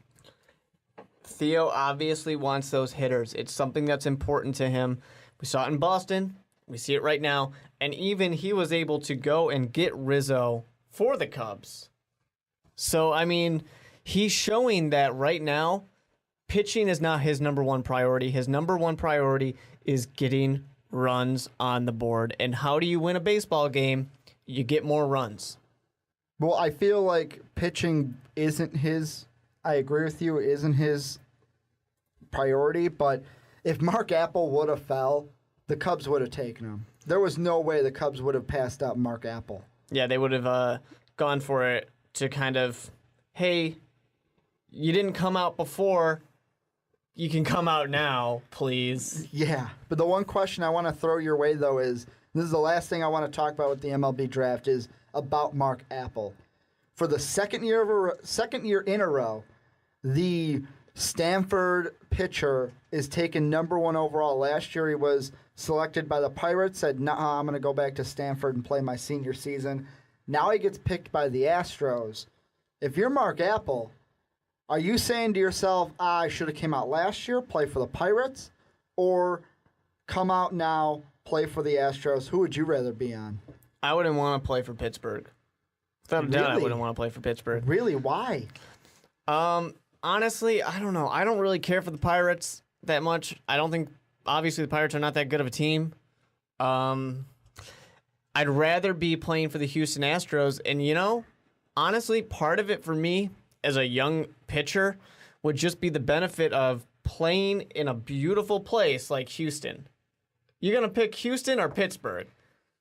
Theo obviously wants those hitters. It's something that's important to him. We saw it in Boston. We see it right now. And even he was able to go and get Rizzo for the Cubs. So, he's showing that right now, pitching is not his number 1 priority. His number 1 priority is getting runs on the board. And how do you win a baseball game? You get more runs. Well, I feel like pitching isn't I agree with you, isn't his priority. But if Mark Apple would have fell, the Cubs would have taken him. There was no way the Cubs would have passed up Mark Apple. Yeah, they would have gone for it to kind of, hey, you didn't come out before. you can come out now, please. Yeah, but the one question I want to throw your way, though, is this is the last thing I want to talk about with the MLB draft is about Mark Appel. For the second year in a row, the Stanford pitcher is taken number 1 overall. Last year he was selected by the Pirates, said, nah, I'm going to go back to Stanford and play my senior season. Now he gets picked by the Astros. If you're Mark Appel, are you saying to yourself, I should have came out last year, play for the Pirates, or come out now, play for the Astros? Who would you rather be on? I wouldn't want to play for Pittsburgh. Without a doubt, I wouldn't want to play for Pittsburgh. Really? Why? Honestly, I don't know. I don't really care for the Pirates that much. I don't think, obviously, the Pirates are not that good of a team. I'd rather be playing for the Houston Astros. And, honestly, part of it for me as a young pitcher would just be the benefit of playing in a beautiful place like Houston. You're going to pick Houston or Pittsburgh?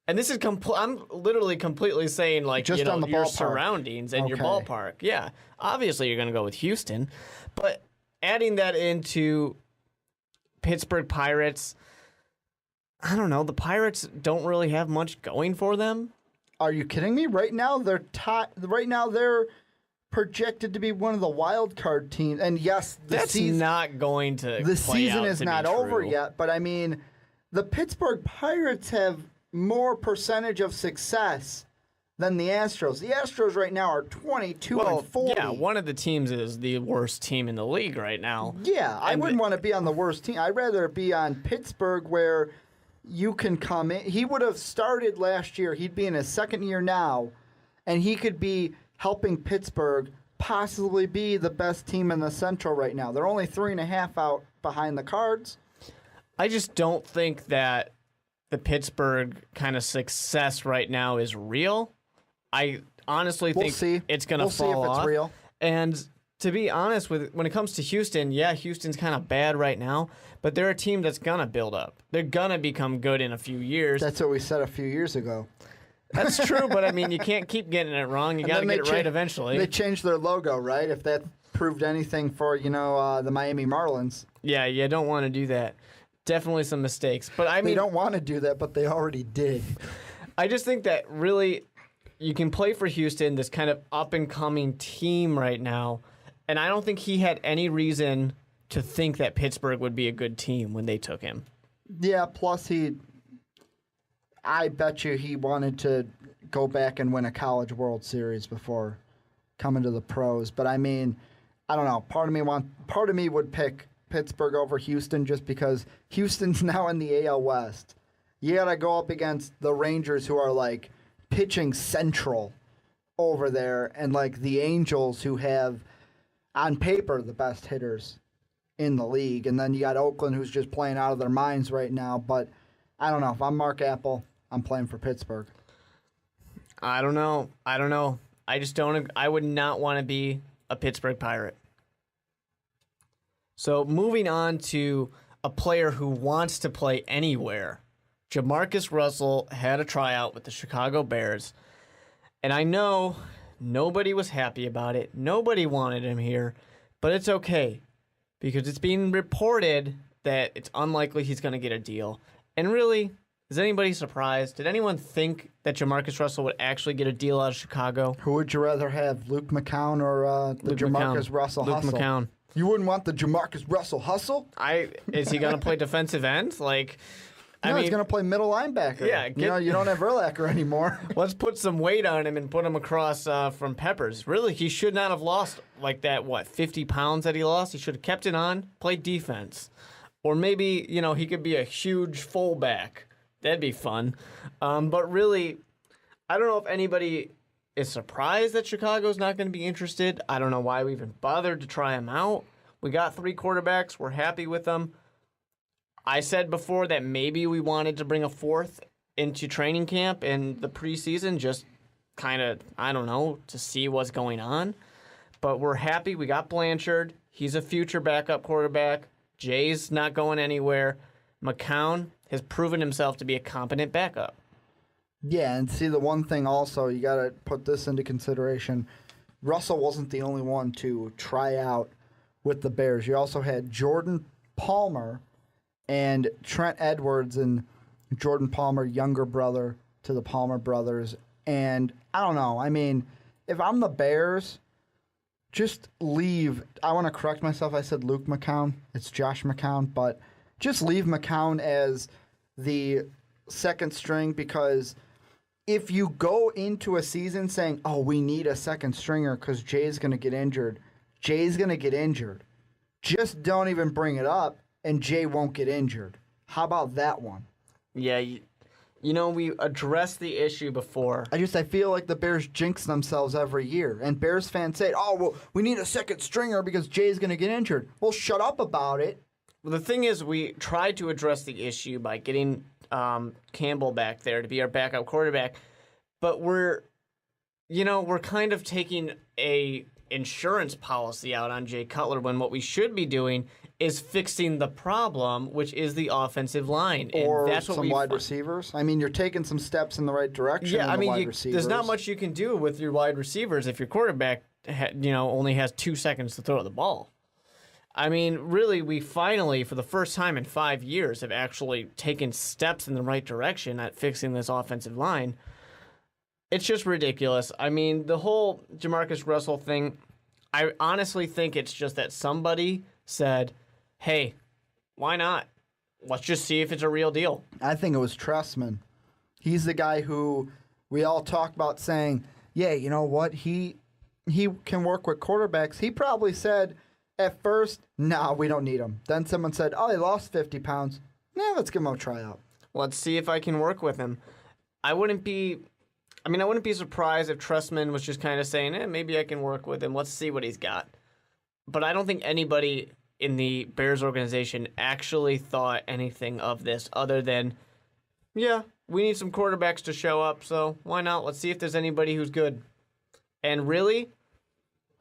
And this is I'm literally completely saying, like, just on the your ballpark. surroundings and your ballpark. Yeah, obviously you're going to go with Houston. But adding that into Pittsburgh Pirates, I don't know. The Pirates don't really have much going for them. Are you kidding me? Right now they're projected to be one of the wild card teams. And yes, that's not going to. The play season out is to not be over true. yet. But I mean, the Pittsburgh Pirates have more percentage of success than the Astros. The Astros right now are 22 and 40. Yeah, one of the teams is the worst team in the league right now. Yeah, I wouldn't want to be on the worst team. I'd rather be on Pittsburgh where you can come in. He would have started last year. He'd be in his second year now, and he could be helping Pittsburgh possibly be the best team in the Central right now. They're only 3.5 out behind the Cards. I just don't think that the Pittsburgh kind of success right now is real. I honestly think it's going to fall off. We'll see if it's real. And to be honest, when it comes to Houston, yeah, Houston's kind of bad right now, but they're a team that's going to build up. They're going to become good in a few years. That's what we said a few years ago. That's true, but I mean, you can't keep getting it wrong. You got to get it right eventually. They changed their logo, right? If that proved anything for, the Miami Marlins. Yeah, you don't want to do that. Definitely some mistakes. But I mean, they don't want to do that, but they already did. I just think that really you can play for Houston, this kind of up-and-coming team right now, and I don't think he had any reason to think that Pittsburgh would be a good team when they took him. Yeah, plus I bet you he wanted to go back and win a College World Series before coming to the pros. But I mean, I don't know. Part of me would pick Pittsburgh over Houston just because Houston's now in the AL West. You got to go up against the Rangers who are like pitching central over there and like the Angels who have on paper the best hitters in the league. And then you got Oakland who's just playing out of their minds right now. But I don't know. If I'm Mark Appel, I'm playing for Pittsburgh. I don't know. I just don't. I would not want to be a Pittsburgh Pirate. So moving on to a player who wants to play anywhere. JaMarcus Russell had a tryout with the Chicago Bears. And I know nobody was happy about it. Nobody wanted him here. But it's okay. Because it's being reported that it's unlikely he's going to get a deal. And really, is anybody surprised? Did anyone think that JaMarcus Russell would actually get a deal out of Chicago? Who would you rather have, Luke McCown or the JaMarcus Russell hustle? Luke McCown. You wouldn't want the JaMarcus Russell hustle? Is he going to play defensive end? He's going to play middle linebacker. Yeah, you don't have Urlacher anymore. Let's put some weight on him and put him across from Peppers. Really, he should not have lost 50 pounds that he lost? He should have kept it on, played defense. Or maybe, he could be a huge fullback. That'd be fun. But really, I don't know if anybody is surprised that Chicago's not going to be interested. I don't know why we even bothered to try him out. We got 3 quarterbacks. We're happy with them. I said before that maybe we wanted to bring a 4th into training camp and the preseason, just kind of, to see what's going on. But we're happy. We got Blanchard. He's a future backup quarterback. Jay's not going anywhere. McCown has proven himself to be a competent backup. Yeah, and see, the one thing also, you got to put this into consideration. Russell wasn't the only one to try out with the Bears. You also had Jordan Palmer and Trent Edwards, and Jordan Palmer, younger brother to the Palmer brothers. And I don't know. I mean, if I'm the Bears, just leave. I want to correct myself. I said Luke McCown. It's Josh McCown. But just leave McCown as the second string, because if you go into a season saying, oh, we need a second stringer because Jay's going to get injured, Jay's going to get injured. Just don't even bring it up, and Jay won't get injured. How about that one? Yeah, you know, we addressed the issue before. I feel like the Bears jinx themselves every year. And Bears fans say, oh, well, we need a second stringer because Jay's going to get injured. Well, shut up about it. Well, the thing is, we tried to address the issue by getting Campbell back there to be our backup quarterback, but we're kind of taking a insurance policy out on Jay Cutler when what we should be doing is fixing the problem, which is the offensive line. Or and that's some wide receivers. I mean, you're taking some steps in the right direction. Yeah, wide there's not much you can do with your wide receivers if your quarterback only has 2 seconds to throw the ball. I mean, really, we finally, for the first time in 5 years, have actually taken steps in the right direction at fixing this offensive line. It's just ridiculous. I mean, the whole JaMarcus Russell thing, I honestly think it's just that somebody said, hey, why not? Let's just see if it's a real deal. I think it was Tressman. He's the guy who we all talk about saying, yeah, you know what? He can work with quarterbacks. He probably said at first, no, we don't need him. Then someone said, oh, he lost 50 pounds. Yeah, let's give him a tryout. Let's see if I can work with him. I wouldn't be surprised if Tressman was just kind of saying, maybe I can work with him. Let's see what he's got. But I don't think anybody in the Bears organization actually thought anything of this other than, yeah, we need some quarterbacks to show up, so why not? Let's see if there's anybody who's good. And really,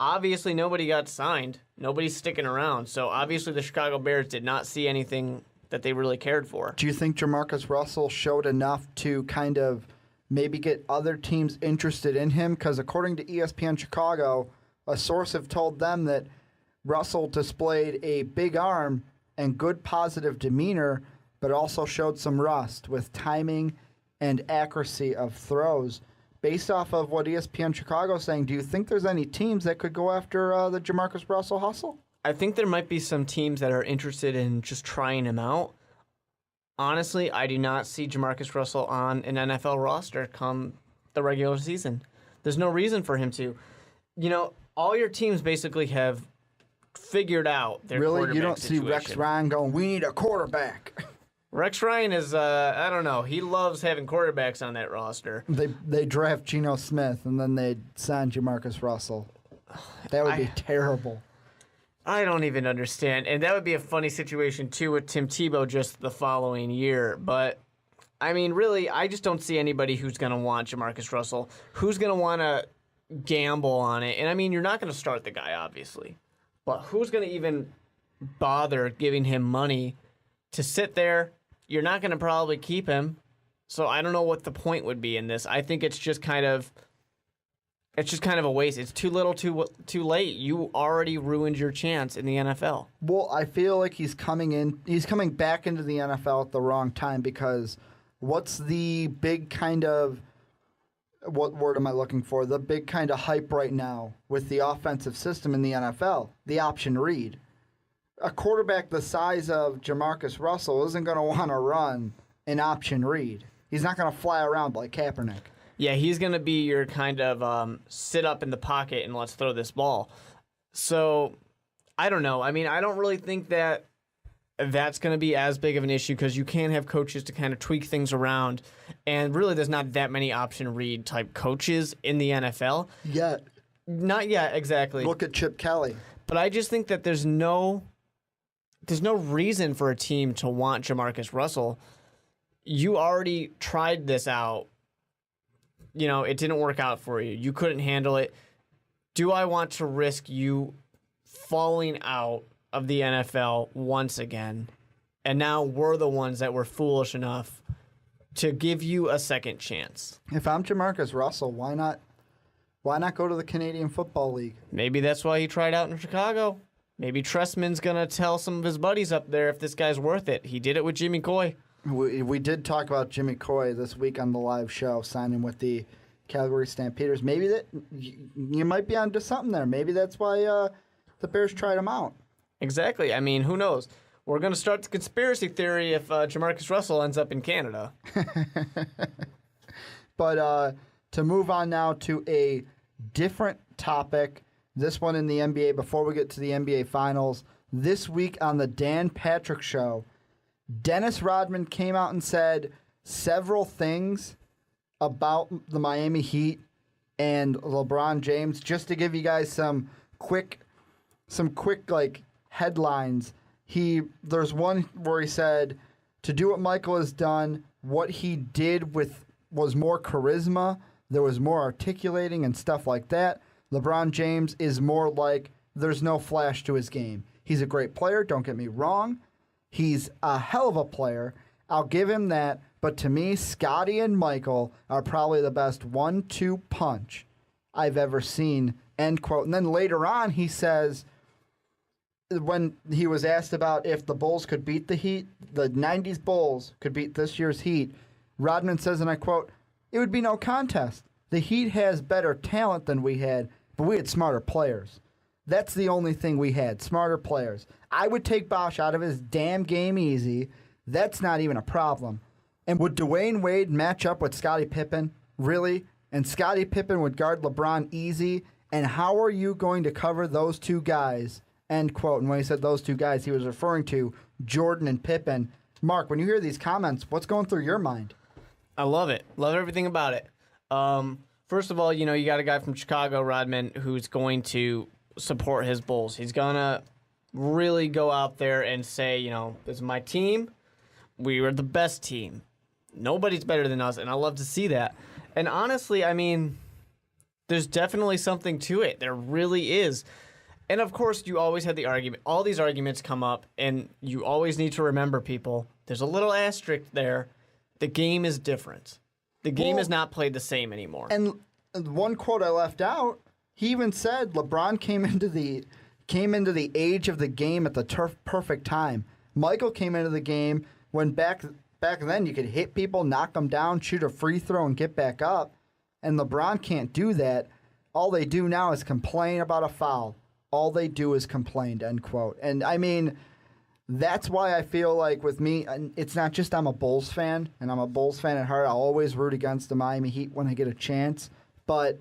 obviously nobody got signed. Nobody's sticking around. So obviously the Chicago Bears did not see anything that they really cared for. Do you think JaMarcus Russell showed enough to kind of maybe get other teams interested in him? Because according to ESPN Chicago, a source have told them that Russell displayed a big arm and good positive demeanor, but also showed some rust with timing and accuracy of throws. Based off of what ESPN Chicago is saying, do you think there's any teams that could go after the JaMarcus Russell hustle? I think there might be some teams that are interested in just trying him out. Honestly, I do not see JaMarcus Russell on an NFL roster come the regular season. There's no reason for him to. You know, all your teams basically have figured out their quarterback Really? You don't situation. see Rex Ryan going, we need a quarterback. Rex Ryan is, I don't know. He loves having quarterbacks on that roster. They draft Geno Smith, and then they sign JaMarcus Russell. That would be terrible. I don't even understand. And that would be a funny situation, too, with Tim Tebow just the following year. But, I mean, really, I just don't see anybody who's going to want JaMarcus Russell, who's going to want to gamble on it. And, I mean, you're not going to start the guy, obviously. But who's going to even bother giving him money to sit there? You're not going to probably keep him. So I don't know what the point would be in this. I think it's just kind of a waste. It's too little, too late. You already ruined your chance in the NFL. Well, I feel like he's coming back into the NFL at the wrong time, because what's the big kind of, what word am I looking for? The big kind of hype right now with the offensive system in the NFL, the option read. A quarterback the size of JaMarcus Russell isn't going to want to run an option read. He's not going to fly around like Kaepernick. Yeah, he's going to be your kind of sit up in the pocket and let's throw this ball. So, I don't know. I mean, I don't really think that that's going to be as big of an issue, because you can have coaches to kind of tweak things around. And really, there's not that many option read type coaches in the NFL. Yet. Not yet, exactly. Look at Chip Kelly. But I just think that there's no reason for a team to want JaMarcus Russell. You already tried this out. You know, it didn't work out for you. You couldn't handle it. Do I want to risk you falling out of the NFL once again? And now we're the ones that were foolish enough to give you a second chance. If I'm JaMarcus Russell, why not go to the Canadian Football League? Maybe that's why he tried out in Chicago. Maybe Trestman's going to tell some of his buddies up there if this guy's worth it. He did it with Jimmy Coy. We did talk about Jimmy Coy this week on the live show, signing with the Calgary Stampeders. Maybe that you might be onto something there. Maybe that's why the Bears tried him out. Exactly. I mean, who knows? We're going to start the conspiracy theory if JaMarcus Russell ends up in Canada. But to move on now to a different topic, this one in the NBA, before we get to the NBA Finals, this week on the Dan Patrick Show, Dennis Rodman came out and said several things about the Miami Heat and LeBron James. Just to give you guys some quick like headlines. There's one where he said, to do what Michael has done, what he did was more charisma, there was more articulating and stuff like that. LeBron James is more like, there's no flash to his game. He's a great player, don't get me wrong. He's a hell of a player. I'll give him that. But to me, Scotty and Michael are probably the best 1-2 punch I've ever seen, end quote. And then later on, he says, when he was asked about if the Bulls could beat the Heat, the 90s Bulls could beat this year's Heat, Rodman says, and I quote, "It would be no contest. The Heat has better talent than we had, but we had smarter players. That's the only thing we had, smarter players. I would take Bosh out of his damn game easy. That's not even a problem. And would Dwayne Wade match up with Scottie Pippen? Really? And Scottie Pippen would guard LeBron easy? And how are you going to cover those two guys?" End quote. And when he said those two guys, he was referring to Jordan and Pippen. Mark, when you hear these comments, what's going through your mind? I love it. Love everything about it. First of all, you got a guy from Chicago, Rodman, who's going to support his Bulls. He's going to really go out there and say, this is my team. We were the best team. Nobody's better than us, and I love to see that. And honestly, I mean, there's definitely something to it. There really is. And of course, you always had the argument. All these arguments come up, and you always need to remember, people, there's a little asterisk there. The game is different. The game is not played the same anymore. And one quote I left out, he even said LeBron came into the age of the game at the perfect time. Michael came into the game when back then you could hit people, knock them down, shoot a free throw, and get back up. And LeBron can't do that. All they do now is complain about a foul. All they do is complain, end quote. And I mean, that's why I feel like with me, it's not just I'm a Bulls fan, and I'm a Bulls fan at heart. I'll always root against the Miami Heat when I get a chance. But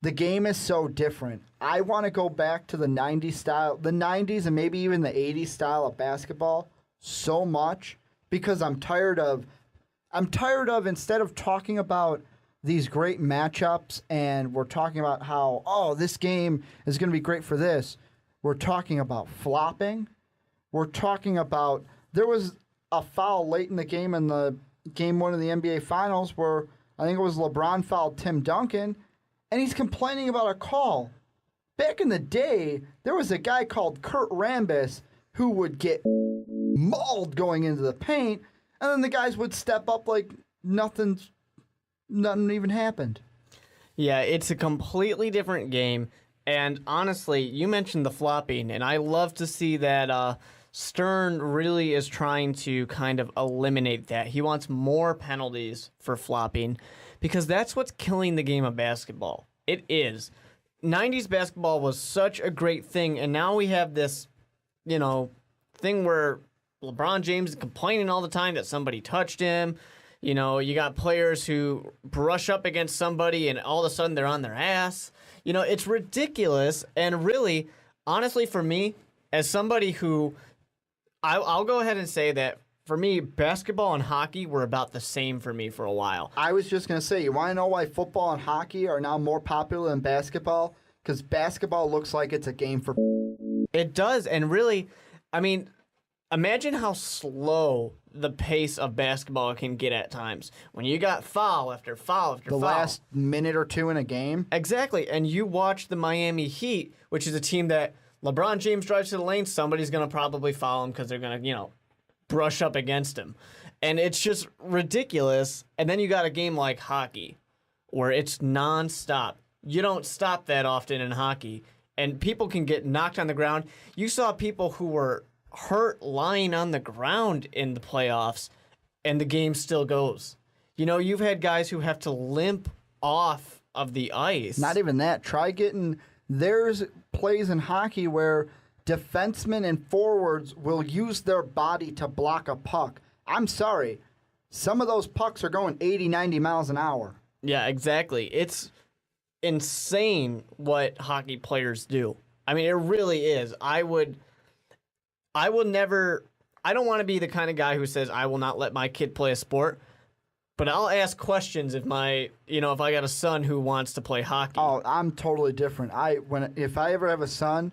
the game is so different. I want to go back to the 90s style, the 90s and maybe even the 80s style of basketball so much because I'm tired of instead of talking about these great matchups and we're talking about how, this game is going to be great for this, we're talking about flopping. We're talking about there was a foul late in the game in the game one of the NBA Finals where I think it was LeBron fouled Tim Duncan, and he's complaining about a call. Back in the day, there was a guy called Kurt Rambis who would get mauled going into the paint, and then the guys would step up like nothing even happened. Yeah, it's a completely different game. And honestly, you mentioned the flopping, and I love to see that Stern really is trying to kind of eliminate that. He wants more penalties for flopping because that's what's killing the game of basketball. It is. 90s basketball was such a great thing, and now we have this, thing where LeBron James is complaining all the time that somebody touched him. You got players who brush up against somebody, and all of a sudden they're on their ass. It's ridiculous, and really, honestly, for me, as somebody who, I'll go ahead and say that, for me, basketball and hockey were about the same for me for a while. I was just going to say, you want to know why football and hockey are now more popular than basketball? Because basketball looks like it's a game for... It does, and really, I mean, imagine how slow the pace of basketball can get at times. When you got foul after foul after foul. The last minute or two in a game. Exactly, and you watch the Miami Heat, which is a team that LeBron James drives to the lane, somebody's going to probably foul him because they're going to, brush up against him. And it's just ridiculous. And then you got a game like hockey where it's nonstop. You don't stop that often in hockey. and people can get knocked on the ground. You saw people who were hurt lying on the ground in the playoffs, and the game still goes. You know, you've had guys who have to limp off of the ice. Not even that. There's plays in hockey where defensemen and forwards will use their body to block a puck. I'm sorry. Some of those pucks are going 80, 90 miles an hour. Yeah, exactly. It's insane what hockey players do. I mean, it really is. I don't want to be the kind of guy who says I will not let my kid play a sport, but I'll ask questions if if I got a son who wants to play hockey. Oh, I'm totally different. If I ever have a son,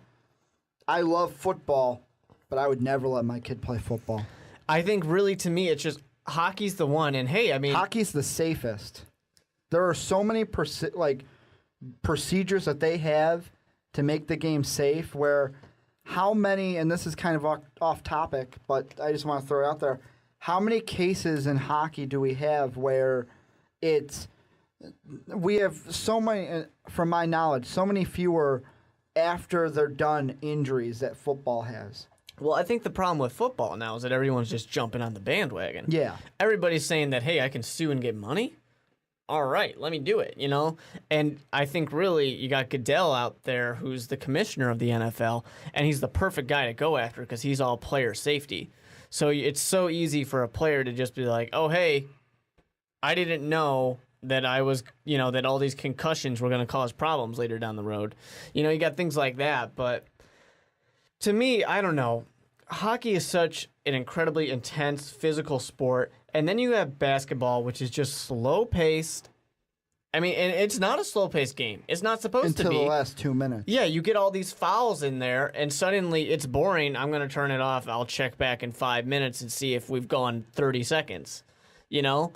I love football, but I would never let my kid play football. I think really to me it's just hockey's the one, and hey, I mean hockey's the safest. There are so many procedures that they have to make the game safe where how many, and this is kind of off topic, but I just want to throw it out there, how many cases in hockey do we have where we have so many, from my knowledge, so many fewer after they're done injuries that football has? Well, I think the problem with football now is that everyone's just jumping on the bandwagon. Yeah. Everybody's saying that, hey, I can sue and get money. All right, let me do it, you know? And I think really you got Goodell out there who's the commissioner of the NFL, and he's the perfect guy to go after because he's all player safety. So it's so easy for a player to just be like, oh, hey, I didn't know that that all these concussions were going to cause problems later down the road. You know, you got things like that. But to me, I don't know. Hockey is such an incredibly intense physical sport. And then you have basketball, which is just slow-paced. I mean, and it's not a slow-paced game. It's not supposed to be. Until the last 2 minutes. Yeah, you get all these fouls in there, and suddenly it's boring. I'm going to turn it off. I'll check back in 5 minutes and see if we've gone 30 seconds. You know?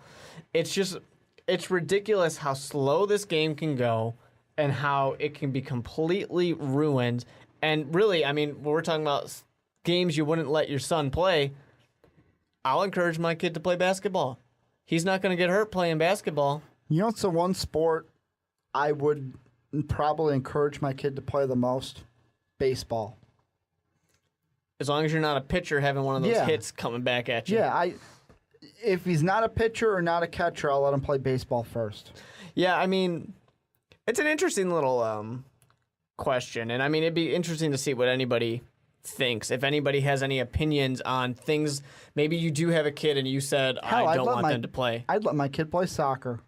It's ridiculous how slow this game can go and how it can be completely ruined. And really, I mean, when we're talking about games you wouldn't let your son play, I'll encourage my kid to play basketball. He's not going to get hurt playing basketball. You know what's the one sport I would probably encourage my kid to play the most? Baseball. As long as you're not a pitcher having one of those hits coming back at you. Yeah, if he's not a pitcher or not a catcher, I'll let him play baseball first. Yeah, I mean, it's an interesting little question. And, I mean, it'd be interesting to see what anybody thinks. If anybody has any opinions on things, maybe you do have a kid and you said, I don't want them to play. I'd let my kid play soccer.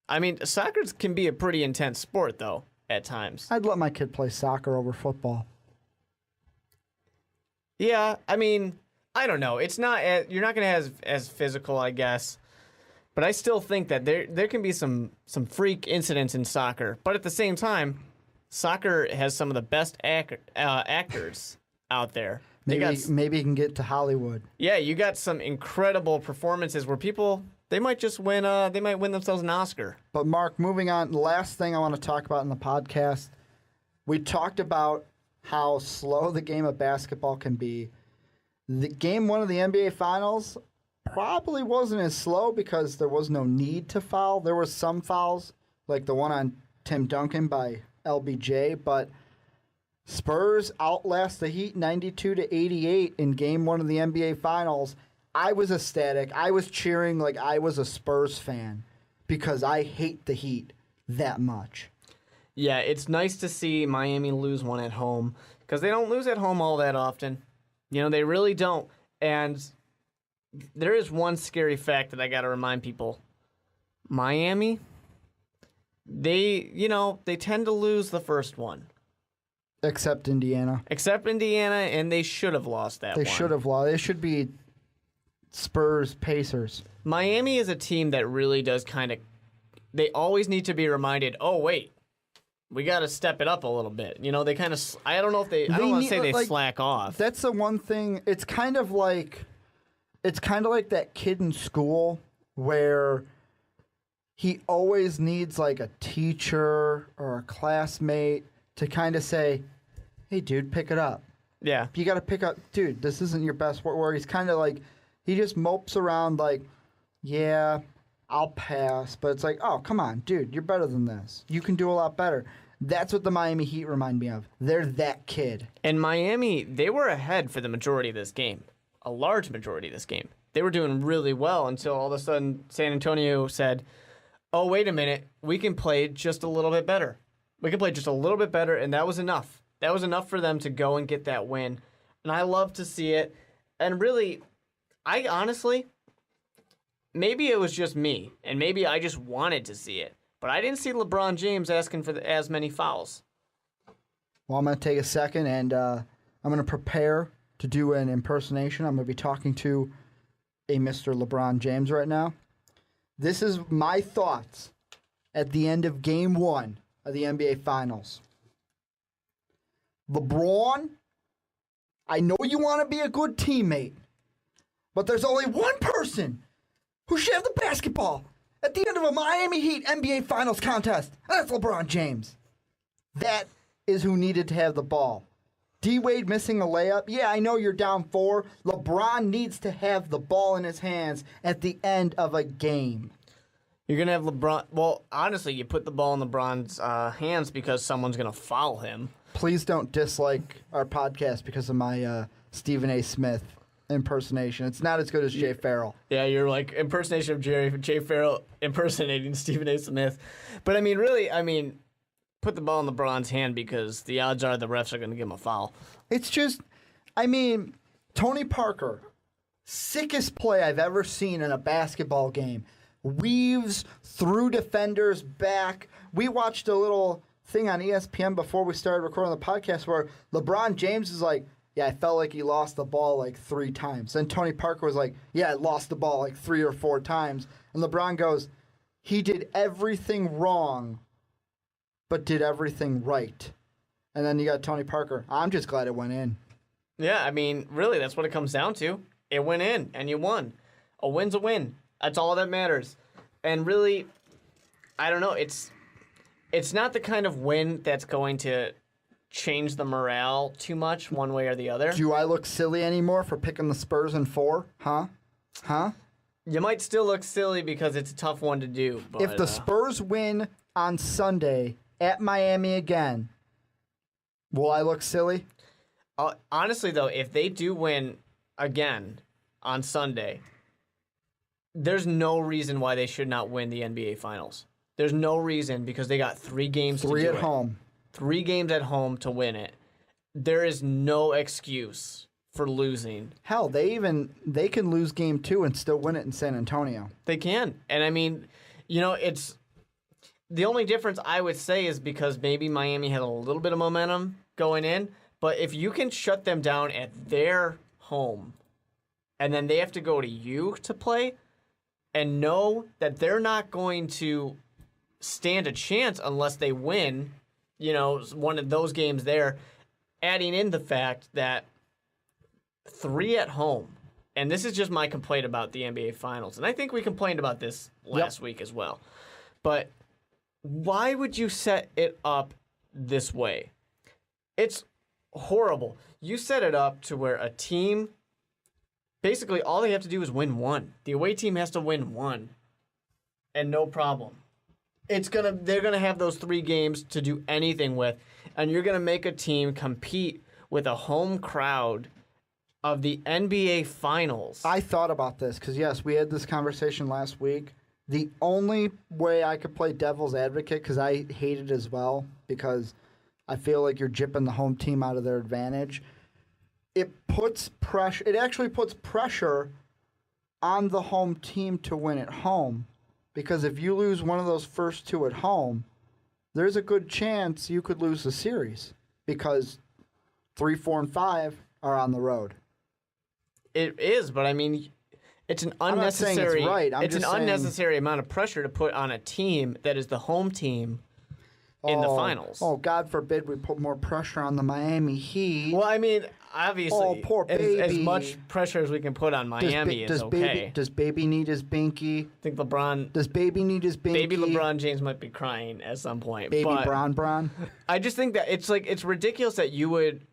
I mean, soccer can be a pretty intense sport, though, at times. I'd let my kid play soccer over football. Yeah, I mean, I don't know. It's not you're not going to as physical, I guess. But I still think that there can be some freak incidents in soccer. But at the same time, soccer has some of the best actors out there. Maybe he can get to Hollywood. Yeah, you got some incredible performances where people, they might just win. They might win themselves an Oscar. But Mark, moving on. The last thing I want to talk about in the podcast, we talked about how slow the game of basketball can be. The game one of the NBA Finals probably wasn't as slow because there was no need to foul. There were some fouls, like the one on Tim Duncan by LBJ, but Spurs outlast the Heat 92-88 in game one of the NBA Finals. I was ecstatic. I was cheering like I was a Spurs fan because I hate the Heat that much. Yeah, it's nice to see Miami lose one at home because they don't lose at home all that often. You know, they really don't. And there is one scary fact that I got to remind people. Miami, they tend to lose the first one. Except Indiana. And they should have lost that one. They should have lost. It should be Spurs Pacers. Miami is a team that really does they always need to be reminded, oh, wait, we got to step it up a little bit. You know, they kind of, I don't know if I don't want to say they slack off. That's the one thing. It's kind of like that kid in school where he always needs like a teacher or a classmate to kind of say, hey, dude, pick it up. Yeah. You got to pick up, dude, this isn't your best work. Where he's kind of like, he just mopes around like, yeah, I'll pass. But it's like, oh, come on, dude, you're better than this. You can do a lot better. That's what the Miami Heat remind me of. They're that kid. And Miami, they were ahead for the majority of this game, a large majority of this game. They were doing really well until all of a sudden San Antonio said, oh, wait a minute, we can play just a little bit better. We can play just a little bit better, and that was enough. That was enough for them to go and get that win. And I love to see it. And really, I honestly, maybe it was just me, and maybe I just wanted to see it. But I didn't see LeBron James asking for as many fouls. Well, I'm going to take a second, and I'm going to prepare to do an impersonation. I'm going to be talking to a Mr. LeBron James right now. This is my thoughts at the end of Game 1 of the NBA Finals. LeBron, I know you want to be a good teammate, but there's only one person who should have the basketball at the end of a Miami Heat NBA Finals contest, and that's LeBron James. That is who needed to have the ball. D-Wade missing a layup. Yeah, I know you're down 4. LeBron needs to have the ball in his hands at the end of a game. You're going to have LeBron. Well, honestly, you put the ball in LeBron's hands because someone's going to foul him. Please don't dislike our podcast because of my Stephen A. Smith impersonation. It's not as good as Jay Farrell. Yeah, you're like impersonation of Jay Farrell impersonating Stephen A. Smith. But, put the ball in LeBron's hand because the odds are the refs are going to give him a foul. It's just, Tony Parker, sickest play I've ever seen in a basketball game. Weaves through defenders back. We watched a little thing on ESPN before we started recording the podcast where LeBron James is like, yeah, I felt like he lost the ball like 3 times. And Tony Parker was like, yeah, I lost the ball like 3 or 4 times. And LeBron goes, he did everything wrong, but did everything right. And then you got Tony Parker. I'm just glad it went in. Yeah, really, that's what it comes down to. It went in, and you won. A win's a win. That's all that matters. And really, I don't know, it's not the kind of win that's going to change the morale too much one way or the other. Do I look silly anymore for picking the Spurs in 4? Huh? You might still look silly because it's a tough one to do. But, if the Spurs win on Sunday at Miami again, will I look silly? Honestly, though, if they do win again on Sunday, there's no reason why they should not win the NBA Finals. There's no reason because they got 3 games to do it. 3 at home. 3 games at home to win it. There is no excuse for losing. Hell, they can lose game 2 and still win it in San Antonio. They can. And it's the only difference I would say is because maybe Miami had a little bit of momentum going in, but if you can shut them down at their home and then they have to go to you to play and know that they're not going to stand a chance unless they win, one of those games there, adding in the fact that 3 at home, and this is just my complaint about the NBA Finals, and I think we complained about this last week as well, but why would you set it up this way? It's horrible. You set it up to where a team, basically all they have to do is win 1. The away team has to win 1, and no problem. They're gonna have those 3 games to do anything with, and you're gonna make a team compete with a home crowd of the NBA Finals. I thought about this because yes, we had this conversation last week. The only way I could play devil's advocate, because I hate it as well, because I feel like you're jipping the home team out of their advantage. It puts pressure. It actually puts pressure on the home team to win at home. Because if you lose one of those first 2 at home, there's a good chance you could lose the series because 3, 4, and 5 are on the road. It is, but it's an unnecessary. I'm not saying it's right. It's an unnecessary amount of pressure to put on a team that is the home team in the finals. Oh, God forbid we put more pressure on the Miami Heat. Well, obviously, poor baby. As much pressure as we can put on Miami is okay. Does baby need his binky? I think LeBron. Does baby need his binky? Baby LeBron James might be crying at some point. Baby but Bron. I just think that it's ridiculous that you would.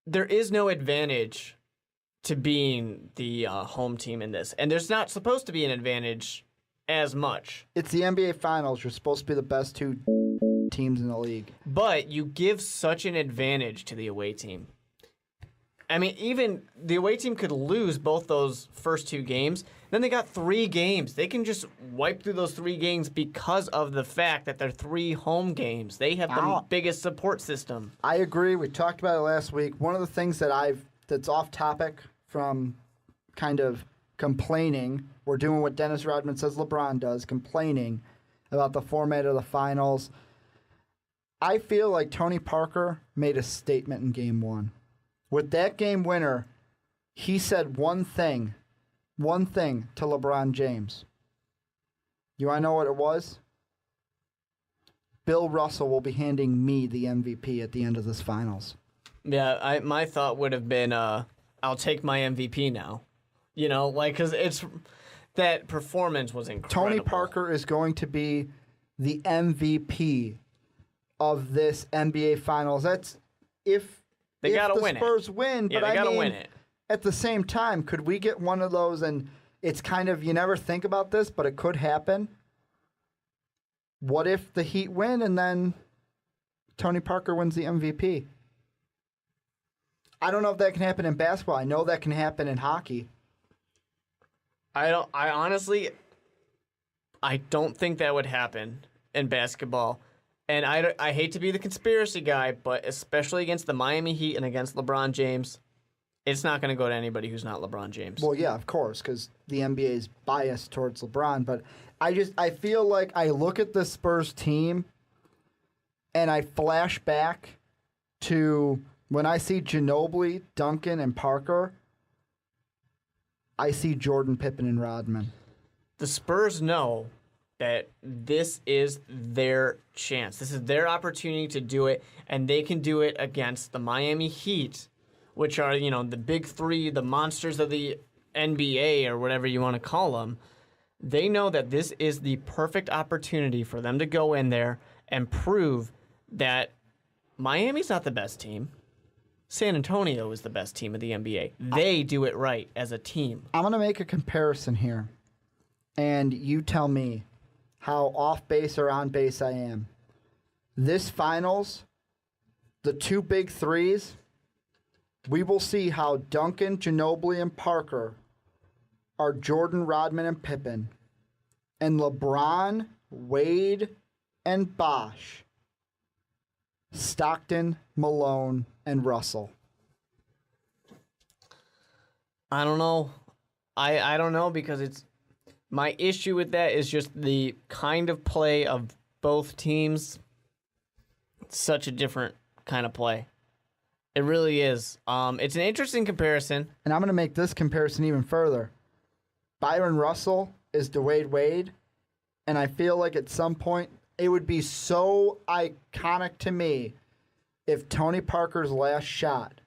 There is no advantage to being the home team in this, and there's not supposed to be an advantage as much. It's the NBA Finals. You're supposed to be the best 2 teams in the league. But you give such an advantage to the away team. I mean, even the away team could lose both those first 2 games. Then they got 3 games. They can just wipe through those 3 games because of the fact that they're 3 home games. They have the biggest support system. I agree. We talked about it last week. One of the things that's off topic from kind of complaining, we're doing what Dennis Rodman says LeBron does, complaining about the format of the finals. I feel like Tony Parker made a statement in Game 1. With that game winner, he said one thing to LeBron James. You want to know what it was? Bill Russell will be handing me the MVP at the end of this finals. Yeah, my thought would have been, I'll take my MVP now. You know, like, because that performance was incredible. Tony Parker is going to be the MVP of this NBA Finals. That's if they got to win it. Spurs win, yeah, but they got to win it. At the same time, could we get one of those? And it's kind of, you never think about this, but it could happen. What if the Heat win and then Tony Parker wins the MVP? I don't know if that can happen in basketball. I know that can happen in hockey. I honestly don't think that would happen in basketball. And I hate to be the conspiracy guy, but especially against the Miami Heat and against LeBron James, it's not going to go to anybody who's not LeBron James. Well, yeah, of course, because the NBA is biased towards LeBron. But I feel like I look at the Spurs team and I flash back to when I see Ginobili, Duncan, and Parker, I see Jordan, Pippen, and Rodman. The Spurs know that this is their chance. This is their opportunity to do it, and they can do it against the Miami Heat, which are, you know, the big 3, the monsters of the NBA or whatever you want to call them. They know that this is the perfect opportunity for them to go in there and prove that Miami's not the best team. San Antonio is the best team of the NBA. They do it right as a team. I'm going to make a comparison here, and you tell me how off base or on base I am. This finals, the 2 big 3s, we will see how Duncan, Ginobili, and Parker are Jordan, Rodman, and Pippen, and LeBron, Wade, and Bosh, Stockton, Malone, and Russell. I don't know. I don't know because it's my issue with that is just the kind of play of both teams. It's such a different kind of play. It really is. It's an interesting comparison. And I'm going to make this comparison even further. Byron Russell is Dwayne Wade, and I feel like at some point it would be so iconic to me if Tony Parker's last shot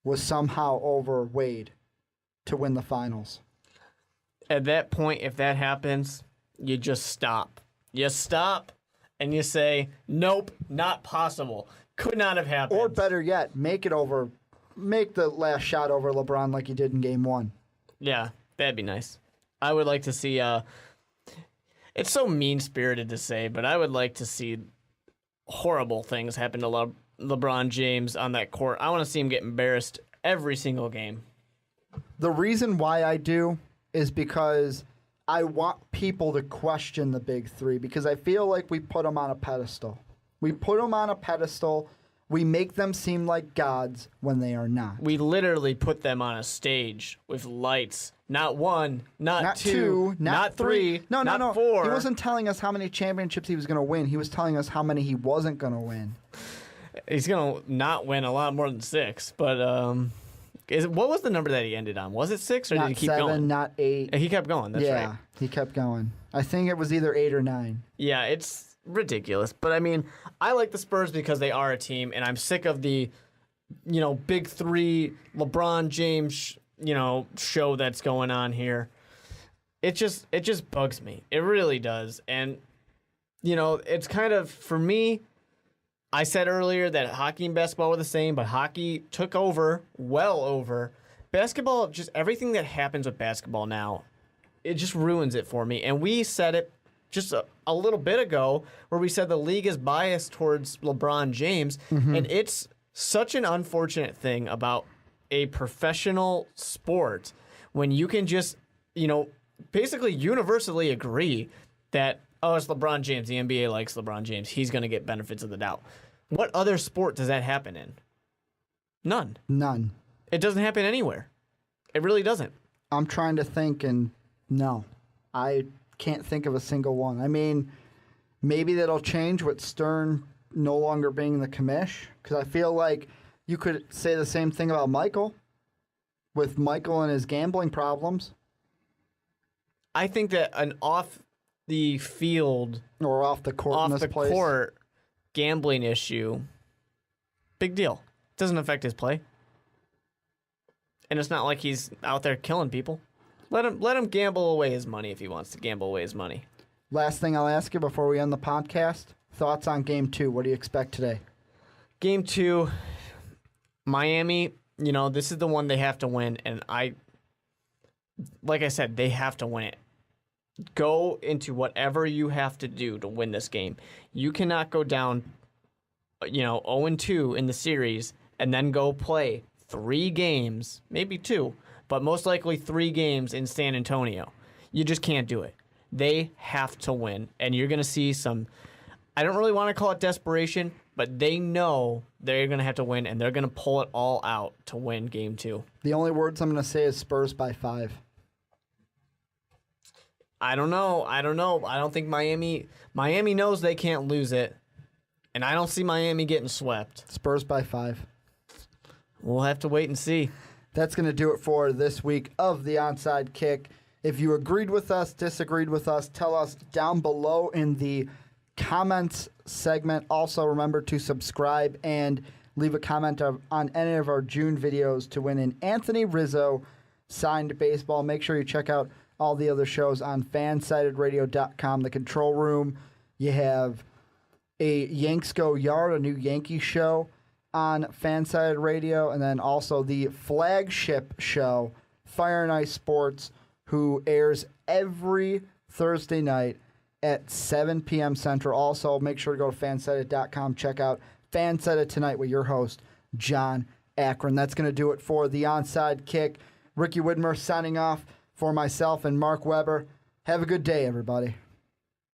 was somehow over Wade to win the finals. At that point, if that happens, you just stop. You stop and you say, nope, not possible. Could not have happened. Or better yet, make the last shot over LeBron like he did in Game 1. Yeah, that'd be nice. I would like to see, it's so mean-spirited to say, but I would like to see horrible things happen to LeBron James on that court. I want to see him get embarrassed every single game. The reason why I do is because I want people to question the big 3 because I feel like we put them on a pedestal. We put them on a pedestal. We make them seem like gods when they are not. We literally put them on a stage with lights. Not 1, not 2, not 3, not 4. He wasn't telling us how many championships he was going to win. He was telling us how many he wasn't going to win. He's going to not win a lot more than 6, but what was the number that he ended on? Was it 6 or not did he keep 7, going? Not 8. He kept going. That's right. Yeah, he kept going. I think it was either 8 or 9. Yeah, it's ridiculous. But I mean, I like the Spurs because they are a team, and I'm sick of the, big 3 LeBron James, show that's going on here. It just bugs me. It really does. And it's kind of, for me, I said earlier that hockey and basketball were the same, but hockey took over, well over. Basketball, just everything that happens with basketball now, it just ruins it for me. And we said it just a little bit ago where we said the league is biased towards LeBron James. And it's such an unfortunate thing about a professional sport when you can just, basically universally agree that, oh, it's LeBron James. The NBA likes LeBron James. He's going to get benefits of the doubt. What other sport does that happen in? None. None. It doesn't happen anywhere. It really doesn't. I'm trying to think, and no. I can't think of a single one. I mean, maybe that'll change with Stern no longer being the commish, because I feel like you could say the same thing about Michael, with Michael and his gambling problems. I think that an off the field Or off the court in this place. court gambling issue, big deal. Doesn't affect his play. And it's not like he's out there killing people. Let him gamble away his money if he wants to gamble away his money. Last thing I'll ask you before we end the podcast, thoughts on Game 2. What do you expect today? Game 2, Miami, this is the one they have to win. And like I said, they have to win it. Go into whatever you have to do to win this game. You cannot go down, 0-2 in the series and then go play 3 games, maybe 2, but most likely 3 games in San Antonio. You just can't do it. They have to win, and you're going to see some, I don't really want to call it desperation, but they know they're going to have to win, and they're going to pull it all out to win Game 2. The only words I'm going to say is Spurs by 5. I don't know. I don't think Miami knows they can't lose it, and I don't see Miami getting swept. Spurs by 5. We'll have to wait and see. That's going to do it for this week of the Onside Kick. If you agreed with us, disagreed with us, tell us down below in the comments segment. Also, remember to subscribe and leave a comment on any of our June videos to win an Anthony Rizzo signed baseball. Make sure you check out all the other shows on fansighthedradio.com. The Control Room. You have a Yanks Go Yard, a new Yankee show on Fansided Radio, and then also the flagship show, Fire and Ice Sports, who airs every Thursday night at 7 p.m. Central. Also, make sure to go to fansided.com. Check out Fansided Tonight with your host, John Akron. That's going to do it for the Onside Kick. Ricky Widmer signing off for myself and Mark Weber. Have a good day, everybody.